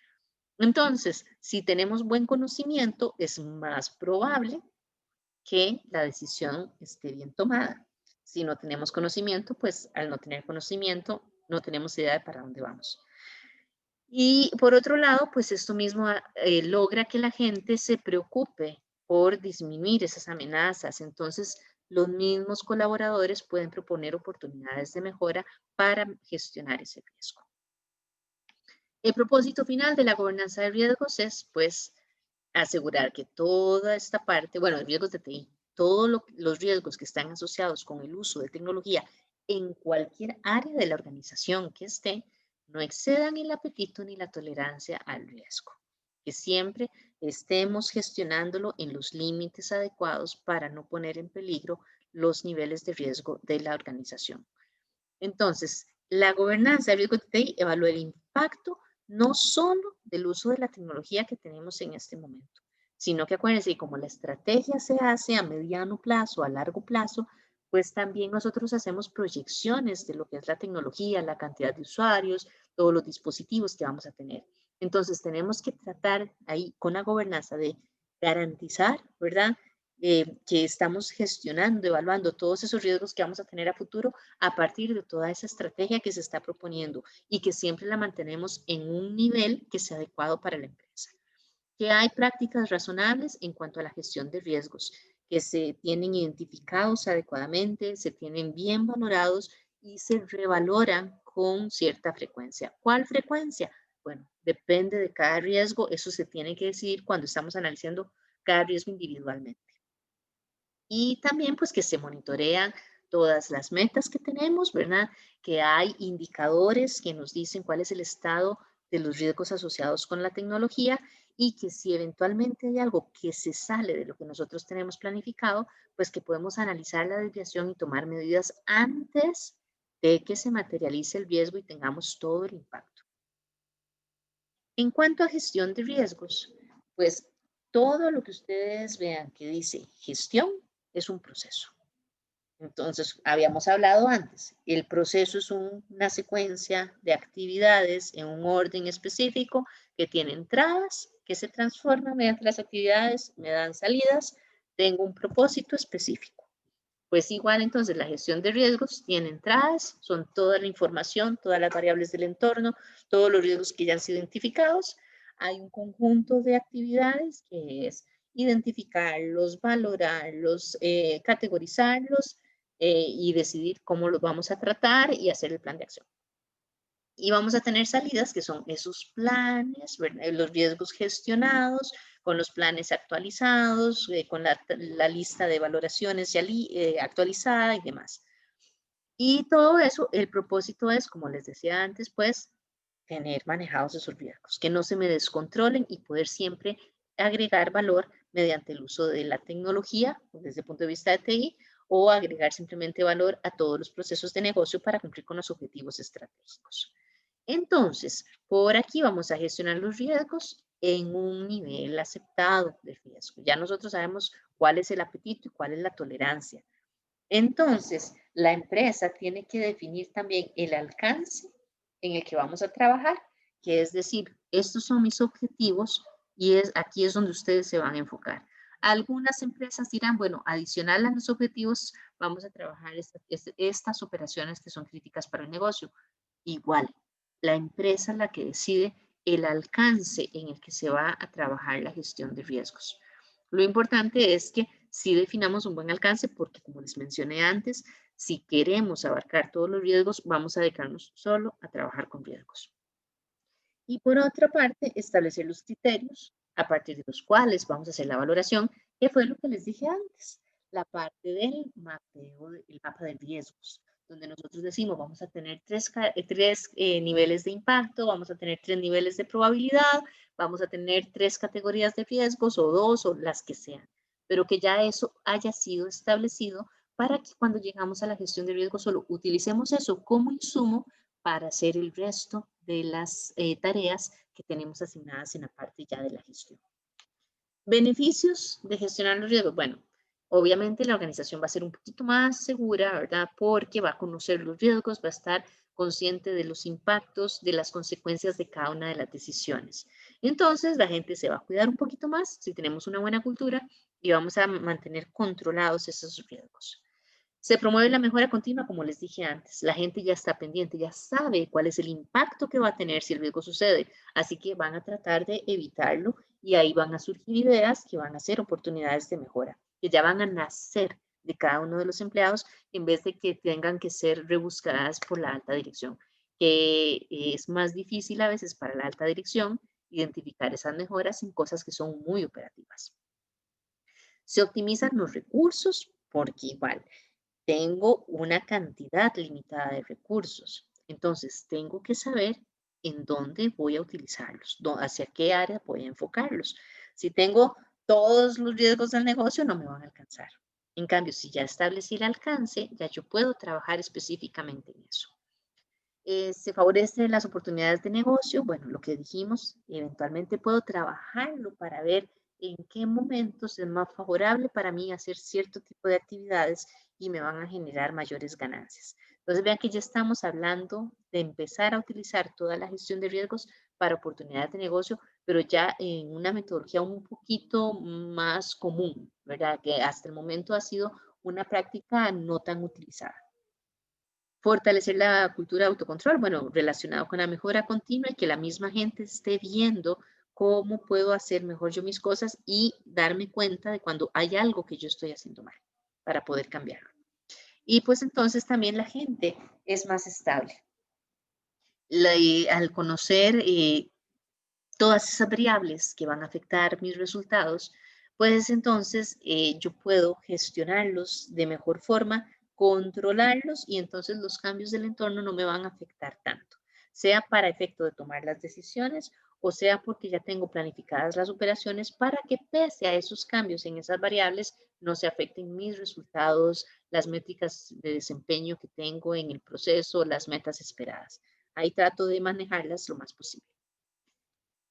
Entonces, si tenemos buen conocimiento, es más probable que la decisión esté bien tomada. Si no tenemos conocimiento, pues al no tener conocimiento, no tenemos idea de para dónde vamos. Y por otro lado, pues esto mismo logra que la gente se preocupe por disminuir esas amenazas. Entonces, los mismos colaboradores pueden proponer oportunidades de mejora para gestionar ese riesgo. El propósito final de la gobernanza de riesgos es, pues, asegurar que toda esta parte, bueno, riesgos de TI, todos los riesgos que están asociados con el uso de tecnología en cualquier área de la organización que esté, no excedan el apetito ni la tolerancia al riesgo. Que siempre estemos gestionándolo en los límites adecuados para no poner en peligro los niveles de riesgo de la organización. Entonces, la gobernanza de riesgo de TI evalúa el impacto no solo del uso de la tecnología que tenemos en este momento, sino que acuérdense, como la estrategia se hace a mediano plazo, a largo plazo, pues también nosotros hacemos proyecciones de lo que es la tecnología, la cantidad de usuarios, todos los dispositivos que vamos a tener. Entonces, tenemos que tratar ahí con la gobernanza de garantizar, ¿verdad?, que estamos gestionando, evaluando todos esos riesgos que vamos a tener a futuro a partir de toda esa estrategia que se está proponiendo y que siempre la mantenemos en un nivel que sea adecuado para la empresa. Que hay prácticas razonables en cuanto a la gestión de riesgos, que se tienen identificados adecuadamente, se tienen bien valorados y se revaloran con cierta frecuencia. ¿Cuál frecuencia? Bueno, depende de cada riesgo, eso se tiene que decidir cuando estamos analizando cada riesgo individualmente. Y también pues que se monitorean todas las metas que tenemos, ¿verdad? Que hay indicadores que nos dicen cuál es el estado de los riesgos asociados con la tecnología y que si eventualmente hay algo que se sale de lo que nosotros tenemos planificado, pues que podemos analizar la desviación y tomar medidas antes de que se materialice el riesgo y tengamos todo el impacto. En cuanto a gestión de riesgos, pues todo lo que ustedes vean que dice gestión es un proceso. Entonces, habíamos hablado antes, el proceso es una secuencia de actividades en un orden específico que tiene entradas que se transforman mediante las actividades, me dan salidas, tengo un propósito específico. Pues igual entonces la gestión de riesgos tiene entradas, son toda la información, todas las variables del entorno, todos los riesgos que ya han sido identificados. Hay un conjunto de actividades que es identificarlos, valorarlos, categorizarlos y decidir cómo los vamos a tratar y hacer el plan de acción. Y vamos a tener salidas que son esos planes, los riesgos gestionados, con los planes actualizados, con la lista de valoraciones ya actualizada y demás. Y todo eso, el propósito es, como les decía antes, pues tener manejados esos riesgos, que no se me descontrolen y poder siempre agregar valor mediante el uso de la tecnología desde el punto de vista de TI o agregar simplemente valor a todos los procesos de negocio para cumplir con los objetivos estratégicos. Entonces, por aquí vamos a gestionar los riesgos en un nivel aceptado de riesgo. Ya nosotros sabemos cuál es el apetito y cuál es la tolerancia. Entonces, la empresa tiene que definir también el alcance en el que vamos a trabajar, que es decir, estos son mis objetivos y aquí es donde ustedes se van a enfocar. Algunas empresas dirán, bueno, adicional a los objetivos, vamos a trabajar estas operaciones que son críticas para el negocio. Igual, la empresa es la que decide el alcance en el que se va a trabajar la gestión de riesgos. Lo importante es que sí definamos un buen alcance porque, como les mencioné antes, si queremos abarcar todos los riesgos, vamos a dedicarnos solo a trabajar con riesgos. Y por otra parte, establecer los criterios a partir de los cuales vamos a hacer la valoración, que fue lo que les dije antes, la parte del mapeo, el mapa de riesgos, donde nosotros decimos vamos a tener tres niveles de impacto, vamos a tener 3 niveles de probabilidad, vamos a tener 3 categorías de riesgos o 2 o las que sean, pero que ya eso haya sido establecido para que cuando llegamos a la gestión de riesgos solo utilicemos eso como insumo para hacer el resto de las tareas que tenemos asignadas en la parte ya de la gestión. Beneficios de gestionar los riesgos. Bueno, obviamente la organización va a ser un poquito más segura, ¿verdad? Porque va a conocer los riesgos, va a estar consciente de los impactos, de las consecuencias de cada una de las decisiones. Entonces, la gente se va a cuidar un poquito más si tenemos una buena cultura y vamos a mantener controlados esos riesgos. Se promueve la mejora continua, como les dije antes. La gente ya está pendiente, ya sabe cuál es el impacto que va a tener si el riesgo sucede. Así que van a tratar de evitarlo y ahí van a surgir ideas que van a ser oportunidades de mejora, que ya van a nacer de cada uno de los empleados en vez de que tengan que ser rebuscadas por la alta dirección, que es más difícil a veces para la alta dirección identificar esas mejoras en cosas que son muy operativas. Se optimizan los recursos porque igual tengo una cantidad limitada de recursos. Entonces, tengo que saber en dónde voy a utilizarlos, hacia qué área voy a enfocarlos. Si tengo todos los riesgos del negocio, no me van a alcanzar. En cambio, si ya establecí el alcance, ya yo puedo trabajar específicamente en eso. Se favorecen las oportunidades de negocio. Bueno, lo que dijimos, eventualmente puedo trabajarlo para ver en qué momentos es más favorable para mí hacer cierto tipo de actividades y me van a generar mayores ganancias. Entonces vean que ya estamos hablando de empezar a utilizar toda la gestión de riesgos para oportunidades de negocio, pero ya en una metodología un poquito más común, ¿verdad? Que hasta el momento ha sido una práctica no tan utilizada. Fortalecer la cultura de autocontrol, bueno, relacionado con la mejora continua y que la misma gente esté viendo cómo puedo hacer mejor yo mis cosas y darme cuenta de cuando hay algo que yo estoy haciendo mal para poder cambiarlo. Y pues entonces también la gente es más estable. Al conocer todas esas variables que van a afectar mis resultados, pues entonces yo puedo gestionarlos de mejor forma, controlarlos y entonces los cambios del entorno no me van a afectar tanto, sea para efecto de tomar las decisiones o sea porque ya tengo planificadas las operaciones para que pese a esos cambios en esas variables no se afecten mis resultados, las métricas de desempeño que tengo en el proceso, las metas esperadas. Ahí trato de manejarlas lo más posible.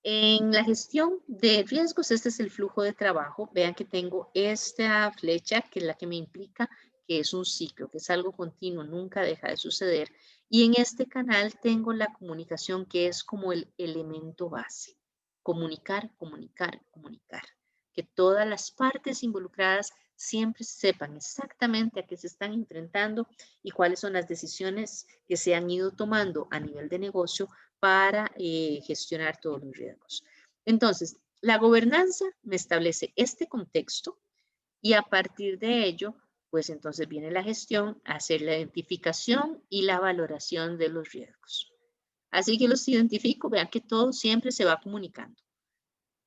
En la gestión de riesgos, este es el flujo de trabajo. Vean que tengo esta flecha que es la que me implica que es un ciclo, que es algo continuo, nunca deja de suceder. Y en este canal tengo la comunicación que es como el elemento base. Comunicar, comunicar, comunicar. Que todas las partes involucradas siempre sepan exactamente a qué se están enfrentando y cuáles son las decisiones que se han ido tomando a nivel de negocio para gestionar todos los riesgos. Entonces, la gobernanza me establece este contexto y a partir de ello, pues entonces viene la gestión, hacer la identificación y la valoración de los riesgos. Así que los identifico, vean que todo siempre se va comunicando.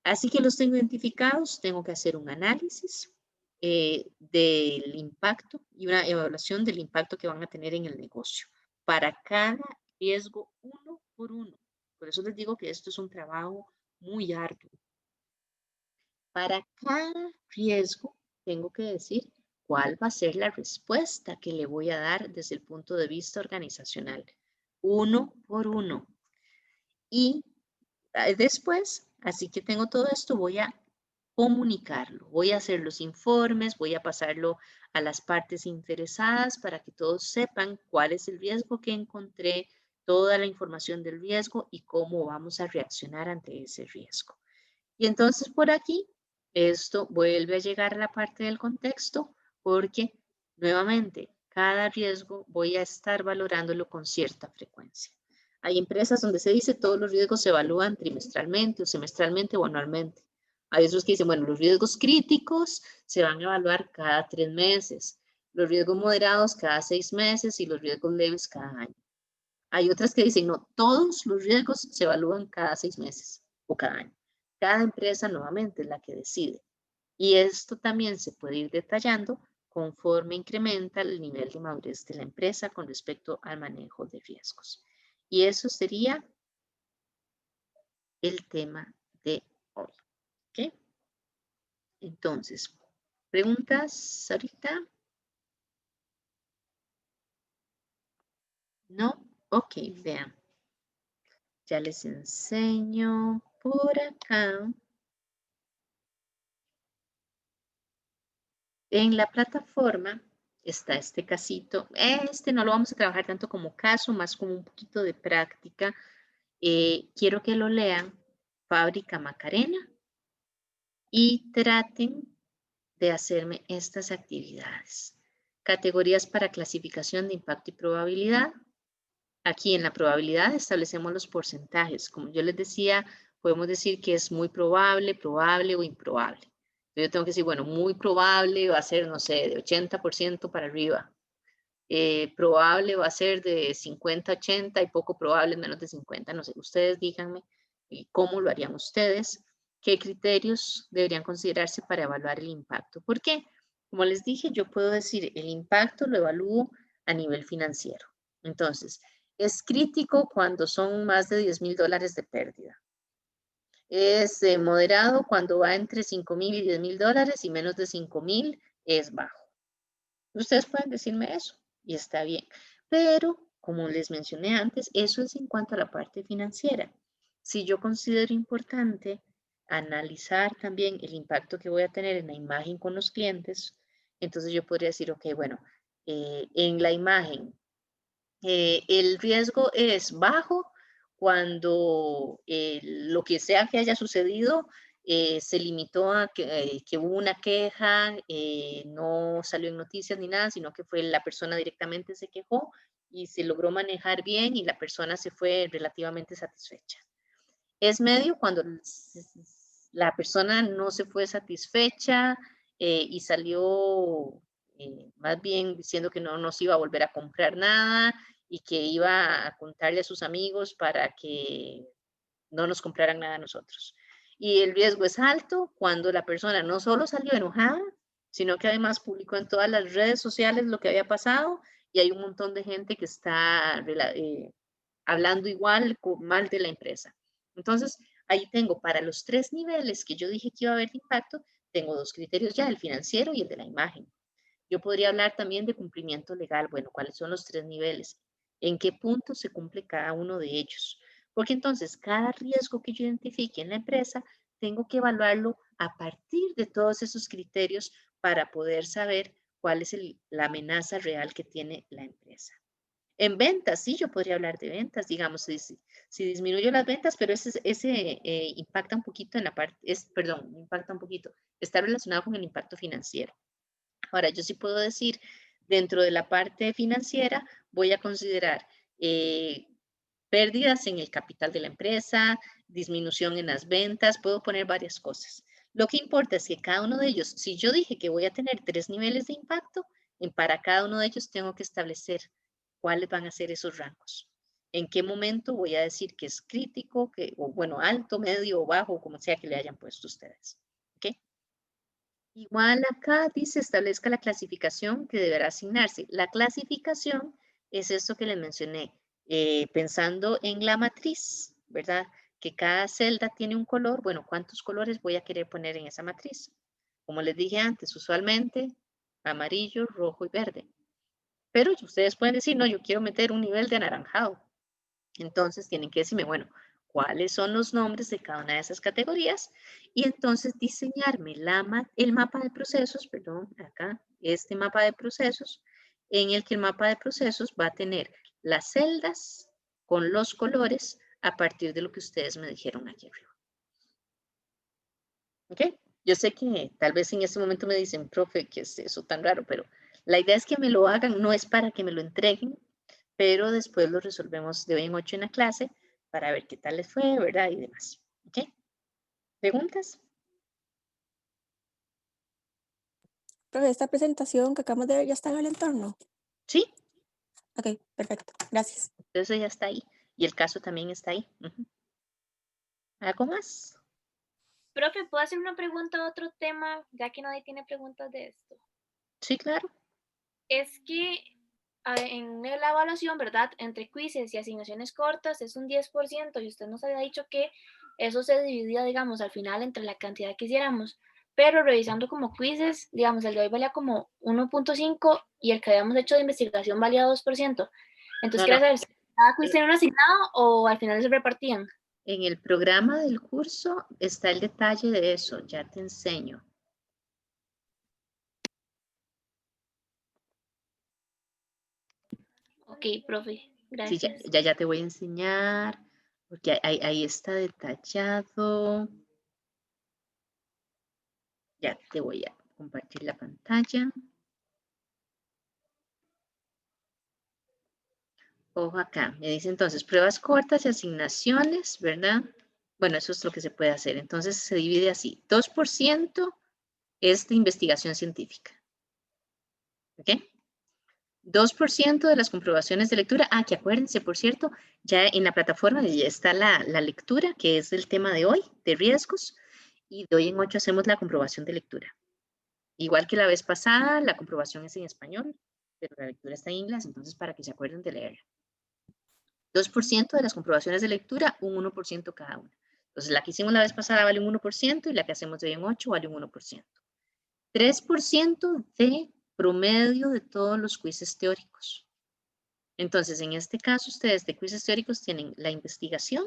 Así que los tengo identificados, tengo que hacer un análisis del impacto y una evaluación del impacto que van a tener en el negocio para cada riesgo uno por uno. Por eso les digo que esto es un trabajo muy arduo. Para cada riesgo, tengo que decir cuál va a ser la respuesta que le voy a dar desde el punto de vista organizacional, uno por uno. Y después, así que tengo todo esto, voy a comunicarlo, voy a hacer los informes, voy a pasarlo a las partes interesadas para que todos sepan cuál es el riesgo que encontré, toda la información del riesgo y cómo vamos a reaccionar ante ese riesgo. Y entonces por aquí, esto vuelve a llegar a la parte del contexto porque nuevamente cada riesgo voy a estar valorándolo con cierta frecuencia. Hay empresas donde se dice todos los riesgos se evalúan trimestralmente o semestralmente o anualmente. Hay otros que dicen, bueno, los riesgos críticos se van a evaluar cada 3 meses, los riesgos moderados cada 6 meses y los riesgos leves cada año. Hay otras que dicen, no, todos los riesgos se evalúan cada 6 meses o cada año. Cada empresa nuevamente es la que decide. Y esto también se puede ir detallando conforme incrementa el nivel de madurez de la empresa con respecto al manejo de riesgos. Y eso sería el tema de hoy. ¿Ok? Entonces, ¿preguntas ahorita? ¿No? Ok, vean. Ya les enseño por acá. En la plataforma está este casito. Este no lo vamos a trabajar tanto como caso, más como un poquito de práctica. Quiero que lo lean, Fábrica Macarena, y traten de hacerme estas actividades. Categorías para clasificación de impacto y probabilidad. Aquí en la probabilidad establecemos los porcentajes. Como yo les decía, podemos decir que es muy probable, probable o improbable. Yo tengo que decir, bueno, muy probable va a ser, no sé, de 80% para arriba. Probable va a ser de 50 a 80 y poco probable menos de 50. No sé, ustedes díganme cómo lo harían ustedes, qué criterios deberían considerarse para evaluar el impacto. ¿Por qué? Como les dije, yo puedo decir, el impacto lo evalúo a nivel financiero. Entonces, es crítico cuando son más de $10,000 de pérdida. Es moderado cuando va entre $5,000 y $10,000 y menos de 5,000 es bajo. Ustedes pueden decirme eso y está bien. Pero, como les mencioné antes, eso es en cuanto a la parte financiera. Si yo considero importante analizar también el impacto que voy a tener en la imagen con los clientes, entonces yo podría decir, ok, bueno, en la imagen el riesgo es bajo cuando lo que sea que haya sucedido se limitó a que hubo una queja, no salió en noticias ni nada, sino que fue la persona directamente se quejó y se logró manejar bien y la persona se fue relativamente satisfecha. Es medio cuando la persona no se fue satisfecha y salió más bien diciendo que no nos iba a volver a comprar nada y que iba a contarle a sus amigos para que no nos compraran nada a nosotros. Y el riesgo es alto cuando la persona no solo salió enojada, sino que además publicó en todas las redes sociales lo que había pasado y hay un montón de gente que está hablando igual, mal de la empresa. Entonces, ahí tengo para los 3 niveles que yo dije que iba a haber de impacto, tengo 2 criterios ya, el financiero y el de la imagen. Yo podría hablar también de cumplimiento legal. Bueno, ¿cuáles son los 3 niveles? ¿En qué punto se cumple cada uno de ellos? Porque entonces, cada riesgo que yo identifique en la empresa, tengo que evaluarlo a partir de todos esos criterios para poder saber cuál es la amenaza real que tiene la empresa. En ventas, sí, yo podría hablar de ventas, digamos, si disminuyo las ventas, pero ese impacta un poquito en la parte, perdón, impacta un poquito, está relacionado con el impacto financiero. Ahora, yo sí puedo decir, dentro de la parte financiera, voy a considerar pérdidas en el capital de la empresa, disminución en las ventas, puedo poner varias cosas. Lo que importa es que cada uno de ellos, si yo dije que voy a tener 3 niveles de impacto, para cada uno de ellos tengo que establecer cuáles van a ser esos rangos. En qué momento voy a decir que es crítico, o bueno, alto, medio o bajo, como sea que le hayan puesto ustedes. ¿Ok? Igual acá dice establezca la clasificación que deberá asignarse. La clasificación es esto que les mencioné, pensando en la matriz, ¿verdad? que cada celda tiene un color, bueno, ¿cuántos colores voy a querer poner en esa matriz? Como les dije antes, usualmente amarillo, rojo y verde. Pero ustedes pueden decir, no, yo quiero meter un nivel de anaranjado. Entonces tienen que decirme, bueno, ¿cuáles son los nombres de cada una de esas categorías? Y entonces diseñarme el mapa de procesos, perdón, acá, este mapa de procesos, en el que el mapa de procesos va a tener las celdas con los colores a partir de lo que ustedes me dijeron aquí arriba. ¿Ok? Yo sé que tal vez en este momento me dicen, profe, ¿qué es eso tan raro? Pero la idea es que me lo hagan, no es para que me lo entreguen, pero después lo resolvemos de hoy en 8 en la clase para ver qué tal les fue, ¿verdad? Y demás. ¿Ok? ¿Preguntas? Profe, esta presentación que acabamos de ver ya está en el entorno. Sí, Ok, perfecto. Gracias. eso ya está ahí. Y el caso también está ahí. ¿Algo más? Profe, ¿puedo hacer una pregunta a otro tema, ya que nadie tiene preguntas de esto? Sí, claro. Es que en la evaluación, ¿verdad? Entre quizzes y asignaciones cortas es un 10% y usted nos había dicho que eso se dividía, digamos, al final entre la cantidad que hiciéramos. Pero revisando como quizzes, digamos, el de hoy valía como 1.5 y el que habíamos hecho de investigación valía 2%. Entonces, No, ¿quieres no. saber si cada quiz tenía un asignado o al final se repartían? En el programa del curso está el detalle de eso. Ya te enseño. Ok, profe, Sí, gracias. ya te voy a enseñar, porque ahí está detallado. Ya te voy a compartir la pantalla. Ojo acá, me dice entonces pruebas cortas y asignaciones, ¿verdad? Bueno, eso es lo que se puede hacer. Entonces se divide así. 2% es de investigación científica. ¿Ok? 2% de las comprobaciones de lectura. Ah, que acuérdense, por cierto, ya en la plataforma ya está la lectura, que es el tema de hoy, de riesgos. Y de hoy en 8 hacemos la comprobación de lectura. Igual que la vez pasada, la comprobación es en español, pero la lectura está en inglés, entonces para que se acuerden de leerla. 2% de las comprobaciones de lectura, un 1% cada una. Entonces, la que hicimos la vez pasada vale un 1% y la que hacemos de hoy en 8 vale un 1%. 3% de promedio de todos los quizzes teóricos. Entonces, en este caso, ustedes de quizzes teóricos tienen la investigación,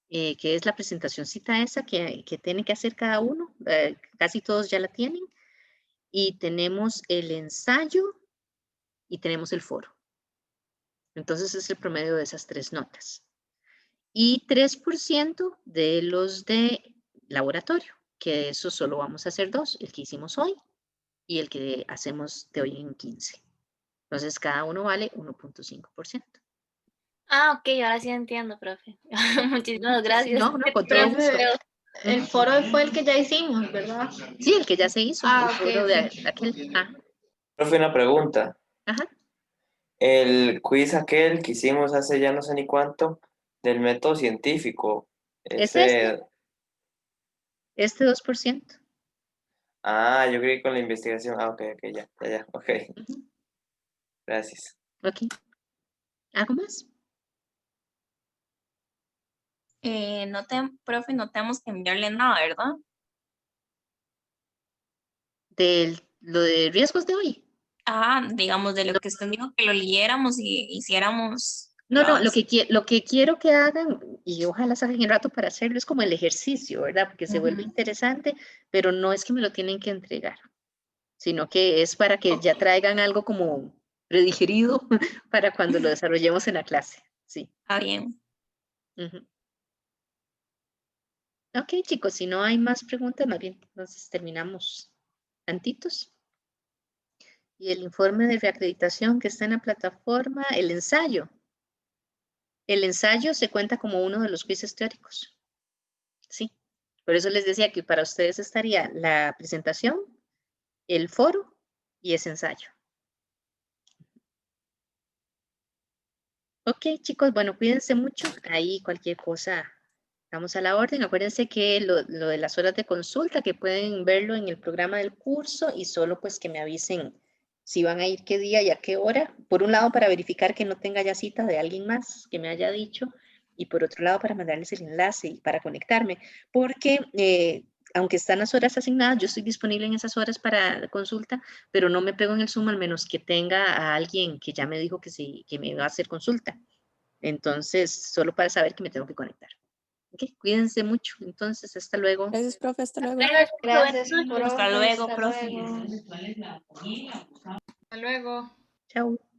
que es la presentacióncita esa que tiene que hacer cada uno. Casi todos ya la tienen. Y tenemos el ensayo y tenemos el foro. Entonces es el promedio de esas 3 notas. Y 3% de los de laboratorio, que de eso solo vamos a hacer 2, el que hicimos hoy y el que hacemos de hoy en 15. Entonces cada uno vale 1.5%. Ah, ok, ahora sí entiendo, profe. Muchísimas gracias. No, con todo gusto. El foro fue el que ya hicimos, ¿verdad? Sí, el que ya se hizo, el foro de aquel. Profe, una pregunta. Ajá. El quiz aquel que hicimos hace ya no sé ni cuánto, del método científico. ¿Es este 2%? Ah, yo creí con la investigación. Ah, ok, ya, ok. Gracias. Ok. ¿Algo más? Profe, no tenemos que enviarle nada, ¿verdad? Lo de riesgos de hoy. Digamos, de lo que usted dijo, que lo leyéramos y hiciéramos No, lo que quiero que hagan, y ojalá saquen el rato para hacerlo, es como el ejercicio, ¿verdad? Porque se vuelve interesante, pero no es que me lo tienen que entregar, sino que es para que ya traigan algo como predigerido para cuando lo desarrollemos en la clase. Sí. Ah, bien. Ok, chicos, si no hay más preguntas, más bien, entonces terminamos tantitos. Y el informe de reacreditación que está en la plataforma, el ensayo. El ensayo se cuenta como uno de los quizzes teóricos. Sí, por eso les decía que para ustedes estaría la presentación, el foro y ese ensayo. Ok, chicos, bueno, cuídense mucho. Ahí cualquier cosa, estamos a la orden. Acuérdense que lo de las horas de consulta, que pueden verlo en el programa del curso y solo pues que me avisen si van a ir qué día y a qué hora. Por un lado, para verificar que no tenga ya cita de alguien más que me haya dicho. y por otro lado para mandarles el enlace y para conectarme, porque aunque están las horas asignadas, yo estoy disponible en esas horas para consulta, pero no me pego en el Zoom al menos que tenga a alguien que ya me dijo que sí, que me va a hacer consulta. Entonces, solo para saber que me tengo que conectar. Ok, cuídense mucho. Entonces, hasta luego. Gracias, profe. Hasta luego. Gracias, Hasta profe. luego, Hasta profe. luego. Hasta luego. Chao.